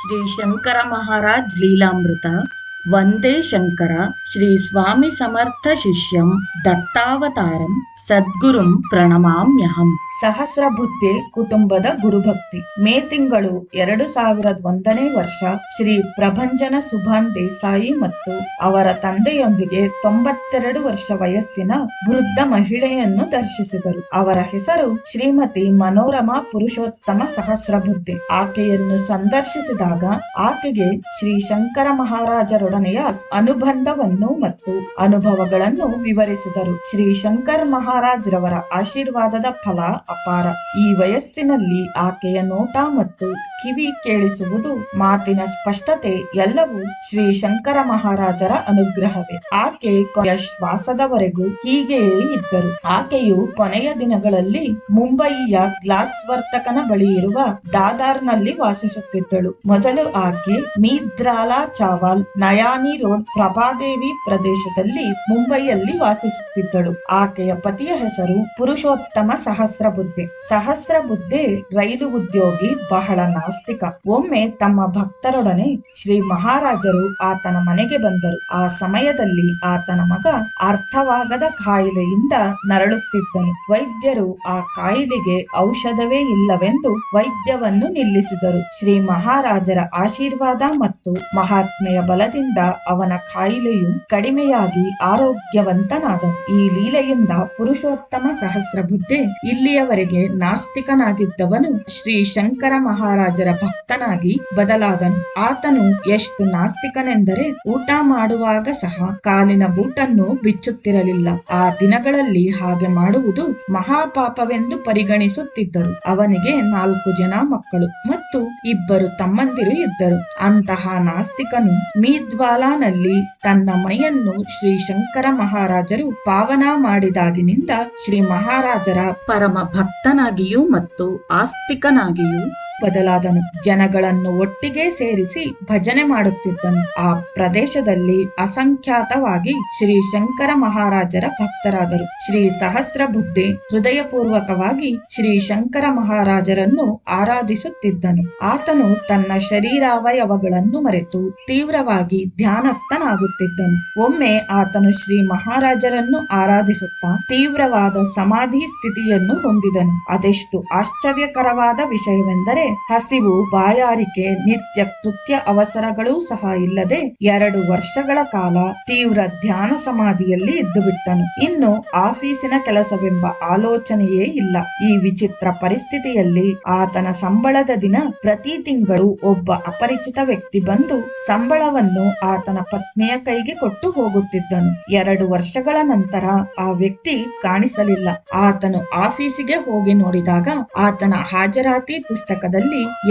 ಶ್ರೀ ಶಂಕರ ಮಹಾರಾಜ್ ಲೀಲಾಮೃತ ವಂದೇ ಶಂಕರ ಶ್ರೀ ಸ್ವಾಮಿ ಸಮರ್ಥ ಶಿಷ್ಯಂ ದತ್ತಾವತಾರಂ ಸದ್ಗುರುಂ ಪ್ರಣಮಾಮ್ಯಹಂ. ಸಹಸ್ರ ಬುದ್ಧಿ ಕುಟುಂಬದ ಗುರುಭಕ್ತಿ. ಮೇ ತಿಂಗಳು 2001ನೇ ವರ್ಷ ಶ್ರೀ ಪ್ರಭಂಜನ ಸುಭಾನ್ ದೇಸಾಯಿ ಮತ್ತು ಅವರ ತಂದೆಯೊಂದಿಗೆ 92 ವರ್ಷ ವಯಸ್ಸಿನ ವೃದ್ಧ ಮಹಿಳೆಯನ್ನು ದರ್ಶಿಸಿದರು. ಅವರ ಹೆಸರು ಶ್ರೀಮತಿ ಮನೋರಮಾ ಪುರುಷೋತ್ತಮ ಸಹಸ್ರಬುದ್ಧಿ. ಆಕೆಯನ್ನು ಸಂದರ್ಶಿಸಿದಾಗ ಆಕೆಗೆ ಶ್ರೀ ಶಂಕರ ಮಹಾರಾಜರೊಡನೆಯ ಅನುಬಂಧವನ್ನು ಮತ್ತು ಅನುಭವಗಳನ್ನು ವಿವರಿಸಿದರು. ಶ್ರೀ ಶಂಕರ್ ಮಹಾರಾಜ್ ರವರ ಆಶೀರ್ವಾದದ ಫಲ ಅಪಾರ. ಈ ವಯಸ್ಸಿನಲ್ಲಿ ಆಕೆಯ ನೋಟ ಮತ್ತು ಕಿವಿ ಕೇಳಿಸುವುದು, ಮಾತಿನ ಸ್ಪಷ್ಟತೆ ಎಲ್ಲವೂ ಶ್ರೀ ಶಂಕರ ಮಹಾರಾಜರ ಅನುಗ್ರಹವೇ. ಆಕೆ ಕೊನೆಯ ಶ್ವಾಸದವರೆಗೂ ಹೀಗೆಯೇ ಇದ್ದರು. ಆಕೆಯು ಕೊನೆಯ ದಿನಗಳಲ್ಲಿ ಮುಂಬಯಿಯ ಗ್ಲಾಸ್ ವರ್ತಕನ ಬಳಿ ಇರುವ ದಾದರ್ನಲ್ಲಿ ವಾಸಿಸುತ್ತಿದ್ದಳು. ಮೊದಲು ಆಕೆ ಮೀದ್ರಾಲಾ ಚಾವಲ್ ನಯಾನಿ ರೋಡ್ ಪ್ರಭಾದೇವಿ ಪ್ರದೇಶದಲ್ಲಿ ಮುಂಬೈಯಲ್ಲಿ ವಾಸಿಸುತ್ತಿದ್ದಳು. ಆಕೆಯ ಪತಿಯ ಹೆಸರು ಪುರುಷೋತ್ತಮ ಸಹಸ್ರಬುದ್ಧೆ. ಸಹಸ್ರಬುದ್ಧೆ ರೈಲು ಉದ್ಯೋಗಿ, ಬಹಳ ನಾಸ್ತಿಕ. ಒಮ್ಮೆ ತಮ್ಮ ಭಕ್ತರೊಡನೆ ಶ್ರೀ ಮಹಾರಾಜರು ಆತನ ಮನೆಗೆ ಬಂದರು. ಆ ಸಮಯದಲ್ಲಿ ಆತನ ಮಗ ಅರ್ಥವಾಗದ ಕಾಯಿಲೆಯಿಂದ ನರಳುತ್ತಿದ್ದನು. ವೈದ್ಯರು ಆ ಕಾಯಿಲೆಗೆ ಔಷಧವೇ ಇಲ್ಲವೆಂದು ವೈದ್ಯವನ್ನು ನಿಲ್ಲಿಸಿದರು. ಶ್ರೀ ಮಹಾರಾಜರ ಆಶೀರ್ವಾದ ಮತ್ತು ಮಹಾತ್ಮೆಯ ಬಲದಿಂದ ಅವನ ಕಾಯಿಲೆಯು ಕಡಿಮೆಯಾಗಿ ಆರೋಗ್ಯವಂತನಾದನು. ಈ ಲೀಲೆಯಿಂದ ಪುರುಷೋತ್ತಮ ಸಹಸ್ರಬುದ್ಧೆ ಇಲ್ಲಿಯವರೆಗೆ ನಾಸ್ತಿಕನಾಗಿದ್ದವನು ಶ್ರೀ ಶಂಕರ ಮಹಾರಾಜರ ಭಕ್ತನಾಗಿ ಬದಲಾದನು. ಆತನು ಎಷ್ಟು ನಾಸ್ತಿಕನೆಂದರೆ ಊಟ ಮಾಡುವಾಗ ಸಹ ಕಾಲಿನ ಬೂಟನ್ನು ಬಿಚ್ಚುತ್ತಿರಲಿಲ್ಲ. ಆ ದಿನಗಳಲ್ಲಿ ಹಾಗೆ ಮಾಡುವುದು ಮಹಾಪಾಪವೆಂದು ಪರಿಗಣಿಸುತ್ತಿದ್ದರು. ಅವನಿಗೆ 4 ಜನ ಮಕ್ಕಳು ಮತ್ತು 2 ತಮ್ಮಂದಿರು ಇದ್ದರು. ಅಂತಹ ನಾಸ್ತಿಕನು ಮೀದ್ವಾಲಾನಲ್ಲಿ ತನ್ನ ಮೈಯನ್ನು ಶ್ರೀ ಶಂಕರ ಮಹಾರಾಜರು ಪಾವನ ಮಾಡಿದಾಗಿನಿಂದ ಶ್ರೀ ಮಹಾರಾಜರ ಪರಮ ಭಕ್ತನಾಗಿಯೂ ಮತ್ತು ಆಸ್ತಿಕನಾಗಿಯೂ ಬದಲಾದನು. ಜನಗಳನ್ನು ಒಟ್ಟಿಗೆ ಸೇರಿಸಿ ಭಜನೆ ಮಾಡುತ್ತಿದ್ದನು. ಆ ಪ್ರದೇಶದಲ್ಲಿ ಅಸಂಖ್ಯಾತವಾಗಿ ಶ್ರೀ ಶಂಕರ ಮಹಾರಾಜರ ಭಕ್ತರಾದರು. ಶ್ರೀ ಸಹಸ್ರಬುದ್ಧಿ ಹೃದಯಪೂರ್ವಕವಾಗಿ ಶ್ರೀ ಶಂಕರ ಮಹಾರಾಜರನ್ನು ಆರಾಧಿಸುತ್ತಿದ್ದನು. ಆತನು ತನ್ನ ಶರೀರಾವಯವಗಳನ್ನು ಮರೆತು ತೀವ್ರವಾಗಿ ಧ್ಯಾನಸ್ಥನಾಗುತ್ತಿದ್ದನು. ಒಮ್ಮೆ ಆತನು ಶ್ರೀ ಮಹಾರಾಜರನ್ನು ಆರಾಧಿಸುತ್ತಾ ತೀವ್ರವಾದ ಸಮಾಧಿ ಸ್ಥಿತಿಯನ್ನು ಹೊಂದಿದನು. ಅದೆಷ್ಟು ಆಶ್ಚರ್ಯಕರವಾದ ವಿಷಯವೆಂದರೆ ಹಸಿವು, ಬಾಯಾರಿಕೆ, ನಿತ್ಯ ಕೃತ್ಯ ಅವಸರಗಳೂ ಸಹ ಇಲ್ಲದೆ 2 ವರ್ಷಗಳ ಕಾಲ ತೀವ್ರ ಧ್ಯಾನ ಸಮಾಧಿಯಲ್ಲಿ ಇದ್ದು ಬಿಟ್ಟನು. ಇನ್ನು ಆಫೀಸಿನ ಕೆಲಸವೆಂಬ ಆಲೋಚನೆಯೇ ಇಲ್ಲ. ಈ ವಿಚಿತ್ರ ಪರಿಸ್ಥಿತಿಯಲ್ಲಿ ಆತನ ಸಂಬಳದ ದಿನ ಪ್ರತಿ ತಿಂಗಳು ಒಬ್ಬ ಅಪರಿಚಿತ ವ್ಯಕ್ತಿ ಬಂದು ಸಂಬಳವನ್ನು ಆತನ ಪತ್ನಿಯ ಕೈಗೆ ಕೊಟ್ಟು ಹೋಗುತ್ತಿದ್ದನು. 2 ವರ್ಷಗಳ ನಂತರ ಆ ವ್ಯಕ್ತಿ ಕಾಣಿಸಲಿಲ್ಲ. ಆತನು ಆಫೀಸಿಗೆ ಹೋಗಿ ನೋಡಿದಾಗ ಆತನ ಹಾಜರಾತಿ ಪುಸ್ತಕದಲ್ಲಿ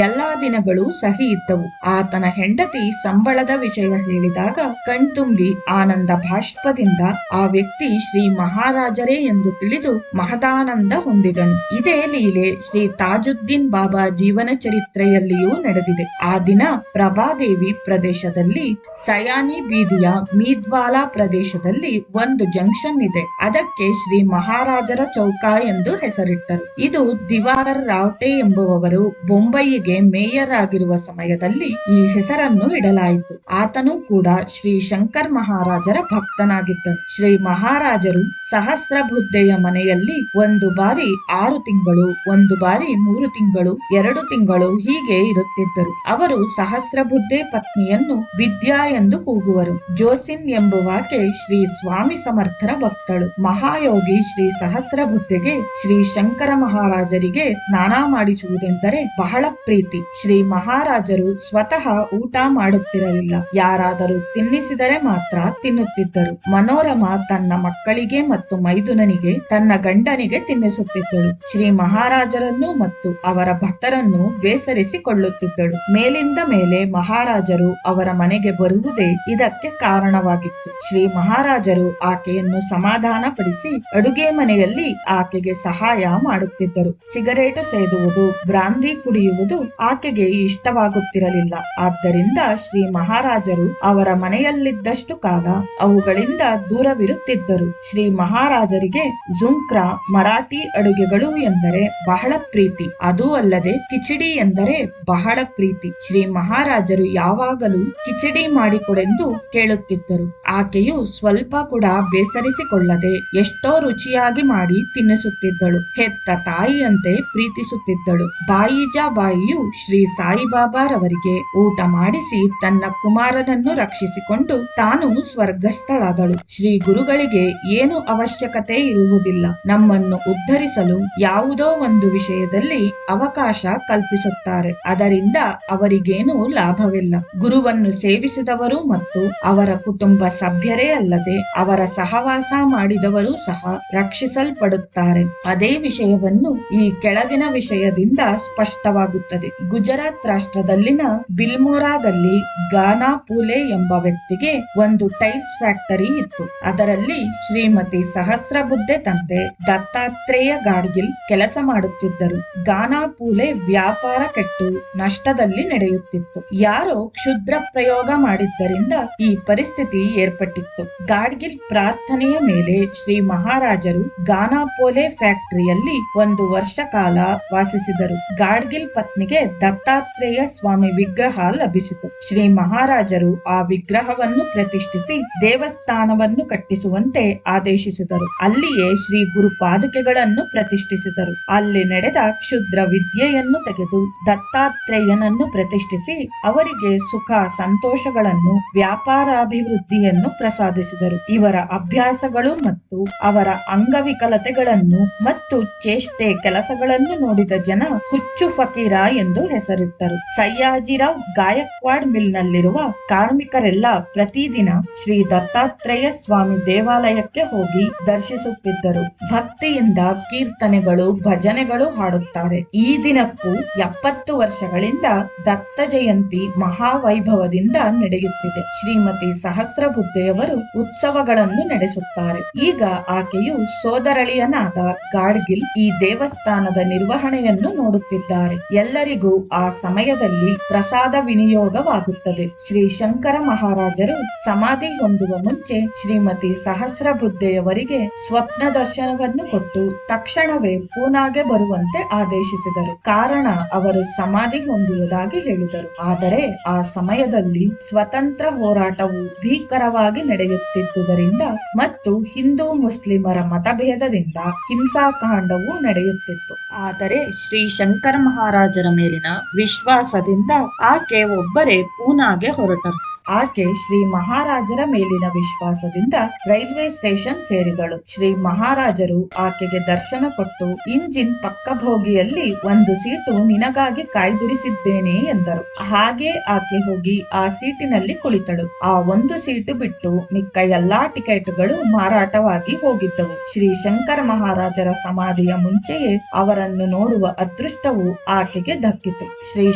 ಎಲ್ಲಾ ದಿನಗಳು ಸಹಿ ಇದ್ದವು. ಆತನ ಹೆಂಡತಿ ಸಂಬಳದ ವಿಷಯ ಹೇಳಿದಾಗ ಕಣ್ತುಂಬಿ ಆನಂದ ಭಾಷ್ಪದಿಂದ ಆ ವ್ಯಕ್ತಿ ಶ್ರೀ ಮಹಾರಾಜರೇ ಎಂದು ತಿಳಿದು ಮಹದಾನಂದ ಹೊಂದಿದನು. ಇದೇ ಲೀಲೆ ಶ್ರೀ ತಾಜುದ್ದೀನ್ ಬಾಬಾ ಜೀವನ ಚರಿತ್ರೆಯಲ್ಲಿಯೂ ನಡೆದಿದೆ. ಆ ದಿನ ಪ್ರಭಾದೇವಿ ಪ್ರದೇಶದಲ್ಲಿ ಸಯಾನಿ ಬೀದಿಯ ಮೀದ್ವಾಲಾ ಪ್ರದೇಶದಲ್ಲಿ ಒಂದು ಜಂಕ್ಷನ್ ಇದೆ. ಅದಕ್ಕೆ ಶ್ರೀ ಮಹಾರಾಜರ ಚೌಕ ಎಂದು ಹೆಸರಿಟ್ಟರು. ಇದು ದಿವಾಕರ್ ರಾವ್ಟೆ ಎಂಬುವವರು ಬೊಂಬಯಿಗೆ ಮೇಯರ್ ಆಗಿರುವ ಸಮಯದಲ್ಲಿ ಈ ಹೆಸರನ್ನು ಇಡಲಾಯಿತು. ಆತನು ಕೂಡ ಶ್ರೀ ಶಂಕರ್ ಮಹಾರಾಜರ ಭಕ್ತನಾಗಿದ್ದನು. ಶ್ರೀ ಮಹಾರಾಜರು ಸಹಸ್ರಬುದ್ಧೆಯ ಮನೆಯಲ್ಲಿ ಒಂದು ಬಾರಿ 6 ತಿಂಗಳು, ಒಂದು ಬಾರಿ 3 ತಿಂಗಳು, 2 ತಿಂಗಳು ಹೀಗೆ ಇರುತ್ತಿದ್ದರು. ಅವರು ಸಹಸ್ರಬುದ್ಧೆ ಪತ್ನಿಯನ್ನು ವಿದ್ಯಾ ಎಂದು ಕೂಗುವರು. ಜೋಸಿನ್ ಎಂಬುವಾಕೆ ಶ್ರೀ ಸ್ವಾಮಿ ಸಮರ್ಥರ ಭಕ್ತಳು. ಮಹಾಯೋಗಿ ಶ್ರೀ ಸಹಸ್ರಬುದ್ಧೆಗೆ ಶ್ರೀ ಶಂಕರ ಮಹಾರಾಜರಿಗೆ ಸ್ನಾನ ಮಾಡಿಸುವುದೆಂದರೆ ಬಹಳ ಪ್ರೀತಿ. ಶ್ರೀ ಮಹಾರಾಜರು ಸ್ವತಃ ಊಟ ಮಾಡುತ್ತಿರಲಿಲ್ಲ. ಯಾರಾದರೂ ತಿನ್ನಿಸಿದರೆ ಮಾತ್ರ ತಿನ್ನುತ್ತಿದ್ದರು. ಮನೋರಮಾ ತನ್ನ ಮಕ್ಕಳಿಗೆ ಮತ್ತು ಮೈದುನನಿಗೆ, ತನ್ನ ಗಂಡನಿಗೆ ತಿನ್ನಿಸುತ್ತಿದ್ದಳು. ಶ್ರೀ ಮಹಾರಾಜರನ್ನು ಮತ್ತು ಅವರ ಭಕ್ತರನ್ನು ಬೇಸರಿಸಿಕೊಳ್ಳುತ್ತಿದ್ದಳು. ಮೇಲಿಂದ ಮೇಲೆ ಮಹಾರಾಜರು ಅವರ ಮನೆಗೆ ಬರುವುದೇ ಇದಕ್ಕೆ ಕಾರಣವಾಗಿತ್ತು. ಶ್ರೀ ಮಹಾರಾಜರು ಆಕೆಯನ್ನು ಸಮಾಧಾನ ಪಡಿಸಿ ಅಡುಗೆ ಮನೆಯಲ್ಲಿ ಆಕೆಗೆ ಸಹಾಯ ಮಾಡುತ್ತಿದ್ದರು. ಸಿಗರೇಟು ಸೇದುವುದು, ಬ್ರಾಂದಿ ಕುಡಿಯುವುದು ಆಕೆಗೆ ಇಷ್ಟವಾಗುತ್ತಿರಲಿಲ್ಲ. ಆದ್ದರಿಂದ ಶ್ರೀ ಮಹಾರಾಜರು ಅವರ ಮನೆಯಲ್ಲಿದ್ದಷ್ಟು ಕಾಲ ಅವುಗಳಿಂದ ದೂರವಿರುತ್ತಿದ್ದರು. ಶ್ರೀ ಮಹಾರಾಜರಿಗೆ ಜುಂಕ್ರ ಮರಾಠಿ ಅಡುಗೆಗಳು ಎಂದರೆ ಬಹಳ ಪ್ರೀತಿ. ಅದೂ ಅಲ್ಲದೆ ಕಿಚಡಿ ಎಂದರೆ ಬಹಳ ಪ್ರೀತಿ. ಶ್ರೀ ಮಹಾರಾಜರು ಯಾವಾಗಲೂ ಕಿಚಡಿ ಮಾಡಿಕೊಡೆಂದು ಕೇಳುತ್ತಿದ್ದರು. ಆಕೆಯು ಸ್ವಲ್ಪ ಕೂಡ ಬೇಸರಿಸಿಕೊಳ್ಳದೆ ಎಷ್ಟೋ ರುಚಿಯಾಗಿ ಮಾಡಿ ತಿನ್ನಿಸುತ್ತಿದ್ದಳು. ಹೆತ್ತ ತಾಯಿಯಂತೆ ಪ್ರೀತಿಸುತ್ತಿದ್ದಳು. ಬಾಯಿಜಾಬಾಯಿಯು ಶ್ರೀ ಸಾಯಿಬಾಬಾರವರಿಗೆ ಊಟ ಮಾಡಿಸಿ ತನ್ನ ಕುಮಾರನನ್ನು ರಕ್ಷಿಸಿಕೊಂಡು ತಾನು ಸ್ವರ್ಗಸ್ಥಳಾದಳು. ಶ್ರೀ ಗುರುಗಳಿಗೆ ಏನು ಅವಶ್ಯಕತೆ ಇರುವುದಿಲ್ಲ. ನಮ್ಮನ್ನು ಉದ್ಧರಿಸಲು ಯಾವುದೋ ಒಂದು ವಿಷಯದಲ್ಲಿ ಅವಕಾಶ ಕಲ್ಪಿಸುತ್ತಾರೆ. ಅದರಿಂದ ಅವರಿಗೇನೂ ಲಾಭವಿಲ್ಲ. ಗುರುವನ್ನು ಸೇವಿಸಿದವರು ಮತ್ತು ಅವರ ಕುಟುಂಬ ಸಭ್ಯರೇ ಅಲ್ಲದೆ ಅವರ ಸಹವಾಸ ಮಾಡಿದವರು ಸಹ ರಕ್ಷಿಸಲ್ಪಡುತ್ತಾರೆ. ಅದೇ ವಿಷಯವನ್ನು ಈ ಕೆಳಗಿನ ವಿಷಯದಿಂದ ಸ್ಪಷ್ಟವಾಗುತ್ತದೆ. ಗುಜರಾತ್ ರಾಷ್ಟ್ರದಲ್ಲಿನ ಬಿಲ್ಮೋರಾದಲ್ಲಿ ಗಾನಾ ಪೂಲೆ ಎಂಬ ವ್ಯಕ್ತಿಗೆ ಒಂದು ಟೈಲ್ಸ್ ಫ್ಯಾಕ್ಟರಿ ಇತ್ತು. ಅದರಲ್ಲಿ ಶ್ರೀಮತಿ ಸಹಸ್ರಬುದ್ಧೆ ತಂದೆ ದತ್ತಾತ್ರೇಯ ಗಾಡ್ಗಿಲ್ ಕೆಲಸ ಮಾಡುತ್ತಿದ್ದರು. ಗಾನಾ ಪೂಲೆ ವ್ಯಾಪಾರ ಕೆಟ್ಟು ನಷ್ಟದಲ್ಲಿ ನಡೆಯುತ್ತಿತ್ತು. ಯಾರೋ ಕ್ಷುದ್ರ ಪ್ರಯೋಗ ಮಾಡಿದ್ದರಿಂದ ಈ ಪರಿಸ್ಥಿತಿ ಏರ್ಪಟ್ಟಿತ್ತು. ಗಾಡ್ಗಿಲ್ ಪ್ರಾರ್ಥನೆಯ ಮೇಲೆ ಶ್ರೀ ಮಹಾರಾಜರು ಗಾನಾಪೋಲೆ ಫ್ಯಾಕ್ಟರಿಯಲ್ಲಿ 1 ವರ್ಷ ಕಾಲ ವಾಸಿಸಿದರು. ಗಾಡ್ಗಿಲ್ ಪತ್ನಿಗೆ ದತ್ತಾತ್ರೇಯ ಸ್ವಾಮಿ ವಿಗ್ರಹ ಲಭಿಸಿತು. ಶ್ರೀ ಮಹಾರಾಜರು ಆ ವಿಗ್ರಹವನ್ನು ಪ್ರತಿಷ್ಠಿಸಿ ದೇವಸ್ಥಾನವನ್ನು ಕಟ್ಟಿಸುವಂತೆ ಆದೇಶಿಸಿದರು. ಅಲ್ಲಿಯೇ ಶ್ರೀ ಗುರುಪಾದುಕೆಗಳನ್ನು ಪ್ರತಿಷ್ಠಿಸಿದರು. ಅಲ್ಲಿ ನಡೆದ ಕ್ಷುದ್ರ ವಿದ್ಯೆಯನ್ನು ತೆಗೆದು ದತ್ತಾತ್ರೇಯನನ್ನು ಪ್ರತಿಷ್ಠಿಸಿ ಅವರಿಗೆ ಸುಖ ಸಂತೋಷಗಳನ್ನು ವ್ಯಾಪಾರಾಭಿವೃದ್ಧಿಯನ್ನು ಪ್ರಸಾದಿಸಿದರು. ಇವರ ಅಭ್ಯಾಸಗಳು ಮತ್ತು ಅವರ ಅಂಗವಿಕಲತೆಗಳನ್ನು ಮತ್ತು ಚೇಷ್ಟೆ ಕೆಲಸಗಳನ್ನು ನೋಡಿದ ಜನ ಹುಚ್ಚು ಫಕೀರ ಎಂದು ಹೆಸರಿಟ್ಟರು. ಸಯ್ಯಾಜಿರಾವ್ ಗಾಯಕ್ವಾಡ್ ಮಿಲ್ನಲ್ಲಿರುವ ಕಾರ್ಮಿಕರೆಲ್ಲ ಪ್ರತಿದಿನ ಶ್ರೀ ದತ್ತಾತ್ರೇಯ ಸ್ವಾಮಿ ದೇವಾಲಯಕ್ಕೆ ಹೋಗಿ ದರ್ಶಿಸುತ್ತಿದ್ದರು. ಭಕ್ತಿಯಿಂದ ಕೀರ್ತನೆಗಳು ಭಜನೆಗಳು ಹಾಡುತ್ತಾರೆ. ಈ ದಿನಕ್ಕೂ 70 ವರ್ಷಗಳಿಂದ ದತ್ತ ಜಯಂತಿ ಮಹಾವೈಭವದಿಂದ ನಡೆಯುತ್ತಿದೆ. ಶ್ರೀಮತಿ ಸಹಸ್ರಬುದ್ಧೆಯವರು ಉತ್ಸವಗಳನ್ನು ನಡೆಸುತ್ತಾರೆ. ಈಗ ಆಕೆಯು ಸೋದರಳಿಯನಾದ ಗಾಡ್ಗಿಲ್ ಈ ದೇವಸ್ಥಾನದ ನಿರ್ವಹಣೆಯನ್ನು ನೋಡುತ್ತಿದ್ದಾರೆ. ಎಲ್ಲರಿಗೂ ಆ ಸಮಯದಲ್ಲಿ ಪ್ರಸಾದ ವಿನಿಯೋಗವಾಗುತ್ತದೆ. ಶ್ರೀ ಶಂಕರ ಮಹಾರಾಜರು ಸಮಾಧಿ ಹೊಂದುವ ಮುಂಚೆ ಶ್ರೀಮತಿ ಸಹಸ್ರಬುದ್ಧೆಯವರಿಗೆ ಸ್ವಪ್ನ ದರ್ಶನವನ್ನು ಕೊಟ್ಟು ತಕ್ಷಣವೇ ಪೂನಾಗೆ ಬರುವಂತೆ ಆದೇಶಿಸಿದರು. ಕಾರಣ ಅವರು ಸಮಾಧಿ ಹೊಂದುವುದಾಗಿ ಹೇಳಿದರು. ಆದರೆ ಆ ಸಮಯದಲ್ಲಿ ಸ್ವತಂತ್ರ ಹೋರಾಟವು ಭೀಕರವಾಗಿ ನಡೆಯುತ್ತಿದ್ದುದರಿಂದ ಮತ್ತು ಹಿಂದೂ ಮುಸ್ಲಿಮರ ಮತಭೇದದಿಂದ ಹಿಂಸಾಕಾಂಡವೂ ನಡೆಯುತ್ತಿತ್ತು. ಆದರೆ ಶ್ರೀ ಶಂಕರ ಮಹಾರಾಜರ ಮೇಲಿನ ವಿಶ್ವಾಸದಿಂದ ಆಕೆ ಒಬ್ಬರೇ ಪೂನಾಗೆ ಹೊರಟರು. ಆಕೆ ಶ್ರೀ ಮಹಾರಾಜರ ಮೇಲಿನ ವಿಶ್ವಾಸದಿಂದ ರೈಲ್ವೆ ಸ್ಟೇಷನ್ ಸೇರಿದಳು. ಶ್ರೀ ಮಹಾರಾಜರು ಆಕೆಗೆ ದರ್ಶನ ಕೊಟ್ಟು ಇಂಜಿನ್ ಪಕ್ಕ ಬೋಗಿಯಲ್ಲಿ 1 ಸೀಟು ನಿನಗಾಗಿ ಕಾಯ್ದಿರಿಸಿದ್ದೇನೆ ಎಂದರು. ಹಾಗೆ ಆಕೆ ಹೋಗಿ ಆ ಸೀಟಿನಲ್ಲಿ ಕುಳಿತಳು. ಆ 1 ಸೀಟು ಬಿಟ್ಟು ಮಿಕ್ಕ ಎಲ್ಲಾ ಟಿಕೆಟ್ಗಳು ಮಾರಾಟವಾಗಿ ಹೋಗಿದ್ದವು. ಶ್ರೀ ಶಂಕರ ಮಹಾರಾಜರ ಸಮಾಧಿಯ ಮುಂಚೆಯೇ ಅವರನ್ನು ನೋಡುವ ಅದೃಷ್ಟವು ಆಕೆಗೆ ದಕ್ಕಿತು. ಶ್ರೀ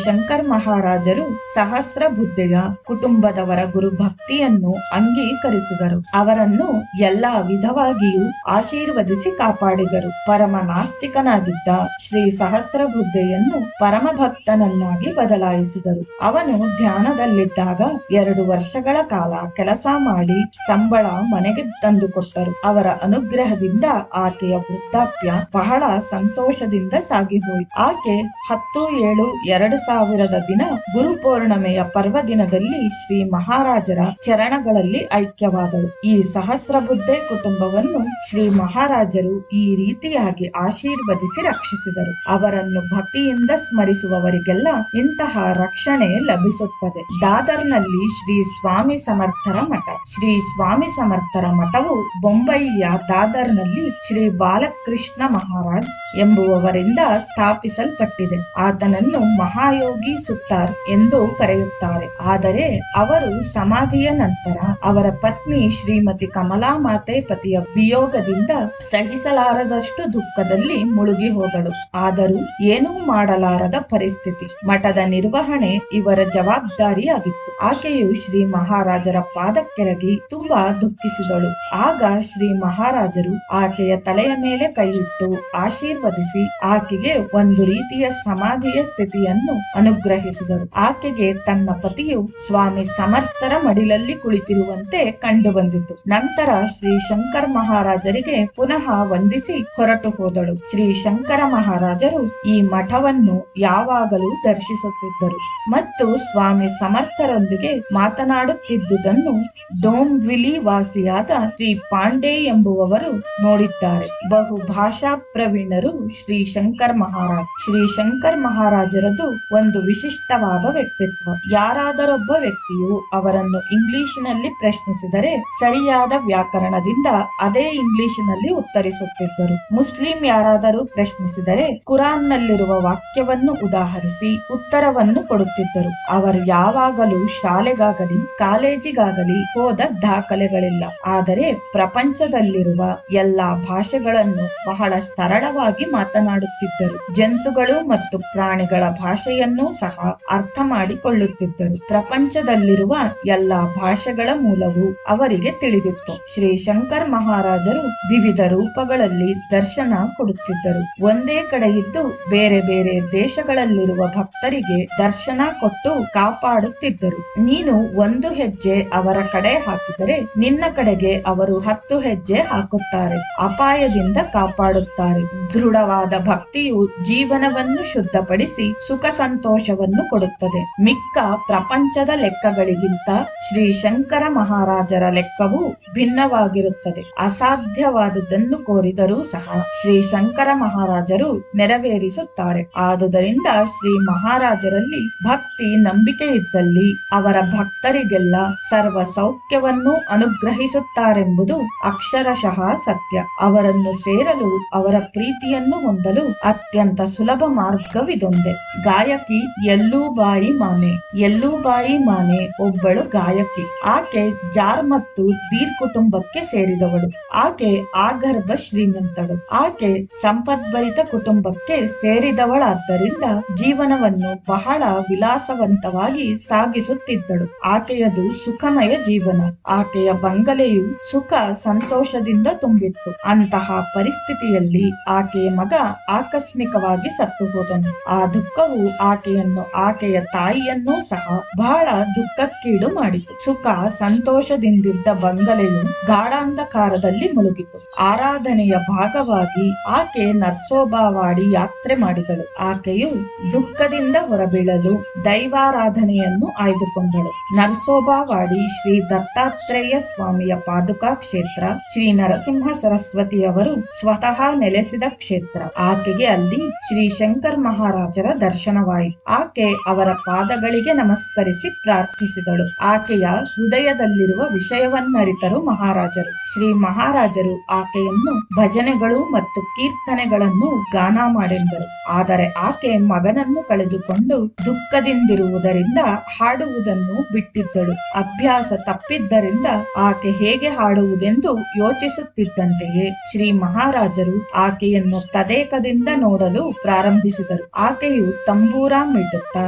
ಶಂಕರ ಮಹಾರಾಜರು ಸಹಸ್ರ ಬುದ್ಧೆಯ ಕುಟುಂಬದವರ ಗುರುಭಕ್ತಿಯನ್ನು ಅಂಗೀಕರಿಸಿದರು. ಅವರನ್ನು ಎಲ್ಲಾ ವಿಧವಾಗಿಯೂ ಆಶೀರ್ವದಿಸಿ ಕಾಪಾಡಿದರು. ಪರಮ ನಾಸ್ತಿಕನಾಗಿದ್ದ ಶ್ರೀ ಸಹಸ್ರ ಬುದ್ಧೆಯನ್ನು ಪರಮ ಭಕ್ತನನ್ನಾಗಿ ಬದಲಾಯಿಸಿದರು. ಅವನು ಧ್ಯಾನದಲ್ಲಿದ್ದಾಗ 2 ವರ್ಷಗಳ ಕಾಲ ಕೆಲಸ ಮಾಡಿ ಸಂಬಳ ಮನೆಗೆ ತಂದುಕೊಟ್ಟರು. ಅವರ ಅನುಗ್ರಹದಿಂದ ಆಕೆಯ ವೃದ್ಧಾಪ್ಯ ಬಹಳ ಸಂತೋಷದಿಂದ ಸಾಗಿಹೋಯಿತು. ಆಕೆ 10/7/2000 ದಿನ ಗುರು ಪೌರ್ಣಮೆಯ ಪರ್ವದಿನದಲ್ಲಿ ಶ್ರೀ ಮಹಾರಾಜರ ಚರಣಗಳಲ್ಲಿ ಐಕ್ಯವಾದಳು. ಈ ಸಹಸ್ರಬುದ್ಧೆ ಕುಟುಂಬವನ್ನು ಶ್ರೀ ಮಹಾರಾಜರು ಈ ರೀತಿಯಾಗಿ ಆಶೀರ್ವದಿಸಿ ರಕ್ಷಿಸಿದರು. ಅವರನ್ನು ಭಕ್ತಿಯಿಂದ ಸ್ಮರಿಸುವವರಿಗೆಲ್ಲ ಇಂತಹ ರಕ್ಷಣೆ ಲಭಿಸುತ್ತದೆ. ದಾದರ್ನಲ್ಲಿ ಶ್ರೀ ಸ್ವಾಮಿ ಸಮರ್ಥರ ಮಠ. ಶ್ರೀ ಸ್ವಾಮಿ ಸಮರ್ಥರ ಮಠವು ಬೊಂಬಯಿಯ ದಾದರ್ನಲ್ಲಿ ಶ್ರೀ ಬಾಲಕೃಷ್ಣ ಮಹಾರಾಜ್ ಎಂಬುವವರಿಂದ ಸ್ಥಾಪಿಸಲ್ಪಟ್ಟಿದೆ. ಆತನನ್ನು ಮಹಾಯೋಗಿ ಸುತ್ತಾರ್ ಎಂದು ಕರೆಯುತ್ತಾರೆ. ಆದರೆ ಅವರು ಅವರು ಸಮಾಧಿಯ ನಂತರ ಅವರ ಪತ್ನಿ ಶ್ರೀಮತಿ ಕಮಲಾ ಮಾತೆ ಪತಿಯ ವಿಯೋಗದಿಂದ ಸಹಿಸಲಾರದಷ್ಟು ದುಃಖದಲ್ಲಿ ಮುಳುಗಿ ಹೋದಳು. ಆದರೂ ಏನೂ ಮಾಡಲಾರದ ಪರಿಸ್ಥಿತಿ. ಮಠದ ನಿರ್ವಹಣೆ ಇವರ ಜವಾಬ್ದಾರಿಯಾಗಿತ್ತು. ಆಕೆಯು ಶ್ರೀ ಮಹಾರಾಜರ ಪಾದಕ್ಕೆರಗಿ ತುಂಬಾ ದುಃಖಿಸಿದಳು. ಆಗ ಶ್ರೀ ಮಹಾರಾಜರು ಆಕೆಯ ತಲೆಯ ಮೇಲೆ ಕೈಯಿಟ್ಟು ಆಶೀರ್ವದಿಸಿ ಆಕೆಗೆ ಒಂದು ರೀತಿಯ ಸಮಾಧಿಯ ಸ್ಥಿತಿಯನ್ನು ಅನುಗ್ರಹಿಸಿದರು. ಆಕೆಗೆ ತನ್ನ ಪತಿಯು ಸ್ವಾಮಿ ಸಮರ್ಥರ ಮಡಿಲಲ್ಲಿ ಕುಳಿತಿರುವಂತೆ ಕಂಡು ಬಂದಿತು. ನಂತರ ಶ್ರೀ ಶಂಕರ್ ಮಹಾರಾಜರಿಗೆ ಪುನಃ ವಂದಿಸಿ ಹೊರಟು ಹೋದಳು. ಶ್ರೀ ಶಂಕರ ಮಹಾರಾಜರು ಈ ಮಠವನ್ನು ಯಾವಾಗಲೂ ದರ್ಶಿಸುತ್ತಿದ್ದರು ಮತ್ತು ಸ್ವಾಮಿ ಸಮರ್ಥರೊಂದಿಗೆ ಮಾತನಾಡುತ್ತಿದ್ದುದನ್ನು ಡೋಂಬಿವಿಲಿ ವಾಸಿಯಾದ ಶ್ರೀ ಪಾಂಡೆ ಎಂಬುವವರು ನೋಡಿದ್ದಾರೆ. ಬಹು ಭಾಷಾ ಪ್ರವೀಣರು ಶ್ರೀ ಶಂಕರ್ ಮಹಾರಾಜ್. ಶ್ರೀ ಶಂಕರ್ ಮಹಾರಾಜರದು ಒಂದು ವಿಶಿಷ್ಟವಾದ ವ್ಯಕ್ತಿತ್ವ. ಯಾರಾದರೊಬ್ಬ ವ್ಯಕ್ತಿಯು ಅವರನ್ನು ಇಂಗ್ಲಿಷಿನಲ್ಲಿ ಪ್ರಶ್ನಿಸಿದರೆ ಸರಿಯಾದ ವ್ಯಾಕರಣದಿಂದ ಅದೇ ಇಂಗ್ಲಿಷಿನಲ್ಲಿ ಉತ್ತರಿಸುತ್ತಿದ್ದರು. ಮುಸ್ಲಿಂ ಯಾರಾದರೂ ಪ್ರಶ್ನಿಸಿದರೆ ಕುರಾನ್ನಲ್ಲಿರುವ ವಾಕ್ಯವನ್ನು ಉದಾಹರಿಸಿ ಉತ್ತರವನ್ನು ಕೊಡುತ್ತಿದ್ದರು. ಅವರು ಯಾವಾಗಲೂ ಶಾಲೆಗಾಗಲಿ ಕಾಲೇಜಿಗಾಗಲಿ ಹೋದ ದಾಖಲೆಗಳಿಲ್ಲ. ಆದರೆ ಪ್ರಪಂಚದಲ್ಲಿರುವ ಎಲ್ಲಾ ಭಾಷೆಗಳನ್ನು ಬಹಳ ಸರಳವಾಗಿ ಮಾತನಾಡುತ್ತಿದ್ದರು. ಜಂತುಗಳು ಮತ್ತು ಪ್ರಾಣಿಗಳ ಭಾಷೆಯನ್ನೂ ಸಹ ಅರ್ಥ ಮಾಡಿಕೊಳ್ಳುತ್ತಿದ್ದರು. ಪ್ರಪಂಚದಲ್ಲಿರುವ ಎಲ್ಲಾ ಭಾಷೆಗಳ ಮೂಲವು ಅವರಿಗೆ ತಿಳಿದಿತ್ತು. ಶ್ರೀ ಶಂಕರ್ ಮಹಾರಾಜರು ವಿವಿಧ ರೂಪಗಳಲ್ಲಿ ದರ್ಶನ ಕೊಡುತ್ತಿದ್ದರು. ಒಂದೇ ಕಡೆ ಇದ್ದು ಬೇರೆ ಬೇರೆ ದೇಶಗಳಲ್ಲಿರುವ ಭಕ್ತರಿಗೆ ದರ್ಶನ ಕೊಟ್ಟು ಕಾಪಾಡುತ್ತಿದ್ದರು. ನೀನು ಒಂದು ಹೆಜ್ಜೆ ಅವರ ಕಡೆ ಹಾಕಿದರೆ ನಿನ್ನ ಕಡೆಗೆ ಅವರು 10 ಹೆಜ್ಜೆ ಹಾಕುತ್ತಾರೆ. ಅಪಾಯದಿಂದ ಕಾಪಾಡುತ್ತಾರೆ. ದೃಢವಾದ ಭಕ್ತಿಯು ಜೀವನವನ್ನು ಶುದ್ಧಪಡಿಸಿ ಸುಖ ಸಂತೋಷವನ್ನು ಕೊಡುತ್ತದೆ. ಮಿಕ್ಕ ಪ್ರಪಂಚದ ಲೆಕ್ಕಗಳಿಗಿಂತ ಶ್ರೀ ಶಂಕರ ಮಹಾರಾಜರ ಲೆಕ್ಕವು ಭಿನ್ನವಾಗಿರುತ್ತದೆ. ಅಸಾಧ್ಯವಾದುದನ್ನು ಕೋರಿದರೂ ಸಹ ಶ್ರೀ ಶಂಕರ ಮಹಾರಾಜರು ನೆರವೇರಿಸುತ್ತಾರೆ. ಆದುದರಿಂದ ಶ್ರೀ ಮಹಾರಾಜರಲ್ಲಿ ಭಕ್ತಿ ನಂಬಿಕೆ ಇದ್ದಲ್ಲಿ ಅವರ ಭಕ್ತರಿಗೆಲ್ಲ ಸರ್ವ ಸೌಖ್ಯವನ್ನು ಅನುಗ್ರಹಿಸುತ್ತಾರೆಂಬುದು ಅಕ್ಷರಶಃ ಸತ್ಯ. ಅವರನ್ನು ಸೇರಲು ಅವರ ಪ್ರೀತಿಯನ್ನು ಹೊಂದಲು ಅತ್ಯಂತ ಸುಲಭ ಮಾರ್ಗವಿದೊಂದೇ. ಗಾಯಕಿ ಯಲ್ಲೂಬಾಯಿ ಮಾನೆ. ಯಲ್ಲೂಬಾಯಿ ಮಾನೆ ಒಬ್ಬಳು ಗಾಯಕಿ. ಆಕೆ ಜಾರ್ ಮತ್ತು ದೀರ್ ಕುಟುಂಬಕ್ಕೆ ಸೇರಿದವಳು. ಆಕೆ ಆಗರ್ಭ ಶ್ರೀಮಂತಳು. ಆಕೆ ಸಂಪದ್ಭರಿತ ಕುಟುಂಬಕ್ಕೆ ಸೇರಿದವಳಾದ್ದರಿಂದ ಜೀವನವನ್ನು ಬಹಳ ವಿಲಾಸವಂತವಾಗಿ ಸಾಗಿಸುತ್ತಿದ್ದಳು. ಆಕೆಯದು ಸುಖಮಯ ಜೀವನ. ಆಕೆಯ ಬಂಗಲೆಯು ಸುಖ ಸಂತೋಷದಿಂದ ತುಂಬಿತ್ತು. ಅಂತಹ ಪರಿಸ್ಥಿತಿಯಲ್ಲಿ ಆಕೆಯ ಮಗ ಆಕಸ್ಮಿಕವಾಗಿ ಸತ್ತು ಹೋದನು. ಆ ದುಃಖವು ಆಕೆಯನ್ನು ಆಕೆಯ ತಾಯಿಯನ್ನೂ ಸಹ ಬಹಳ ದುಃಖಕ್ಕೀಡು ಮಾಡಿತು. ಸುಖ ಸಂತೋಷದಿಂದಿದ್ದ ಬಂಗಲೆಯು ಗಾಢಾಂಧಕಾರದಲ್ಲಿ ಮುಳುಗಿತು. ಆರಾಧನೆಯ ಭಾಗವಾಗಿ ಆಕೆ ನರ್ಸೋಬಾವಾಡಿ ಯಾತ್ರೆ ಮಾಡಿದಳು. ಆಕೆಯು ದುಃಖದಿಂದ ಹೊರಬೀಳಲು ದೈವಾರಾಧನೆಯನ್ನು ಆಯ್ದುಕೊಂಡಳು. ನರ್ಸೋಬಾವಾಡಿ ಶ್ರೀ ದತ್ತಾತ್ರೇಯ ಸ್ವಾಮಿಯ ಪಾದುಕಾ ಕ್ಷೇತ್ರ. ಶ್ರೀ ನರಸಿಂಹ ಸರಸ್ವತಿಯವರು ಸ್ವತಃ ನೆಲೆಸಿದ ಕ್ಷೇತ್ರ. ಆಕೆಗೆ ಅಲ್ಲಿ ಶ್ರೀ ಶಂಕರ್ ಮಹಾರಾಜರ ದರ್ಶನವಾಯಿತು. ಆಕೆ ಅವರ ಪಾದಗಳಿಗೆ ನಮಸ್ಕರಿಸಿ ಪ್ರಾರ್ಥಿಸಿದಳು. ಆಕೆಯ ಹೃದಯದಲ್ಲಿರುವ ವಿಷಯವನ್ನರಿತರು ಮಹಾರಾಜರು. ಶ್ರೀ ಮಹಾರಾಜರು ಆಕೆಯನ್ನು ಭಜನೆಗಳು ಮತ್ತು ಕೀರ್ತನೆಗಳನ್ನು ಗಾನ ಮಾಡೆಂದರು. ಆದರೆ ಆಕೆ ಮಗನನ್ನು ಕಳೆದುಕೊಂಡು ದುಃಖದಿಂದಿರುವುದರಿಂದ ಹಾಡುವುದನ್ನು ಬಿಟ್ಟಿದ್ದಳು. ಅಭ್ಯಾಸ ತಪ್ಪಿದ್ದರಿಂದ ಆಕೆ ಹೇಗೆ ಹಾಡುವುದೆಂದು ಯೋಚಿಸುತ್ತಿದ್ದಂತೆಯೇ ಶ್ರೀ ಮಹಾರಾಜರು ಆಕೆಯನ್ನು ತದೇಕದಿಂದ ನೋಡಲು ಪ್ರಾರಂಭಿಸಿದರು. ಆಕೆಯು ತಂಬೂರ ಮಿಟುತ್ತಾ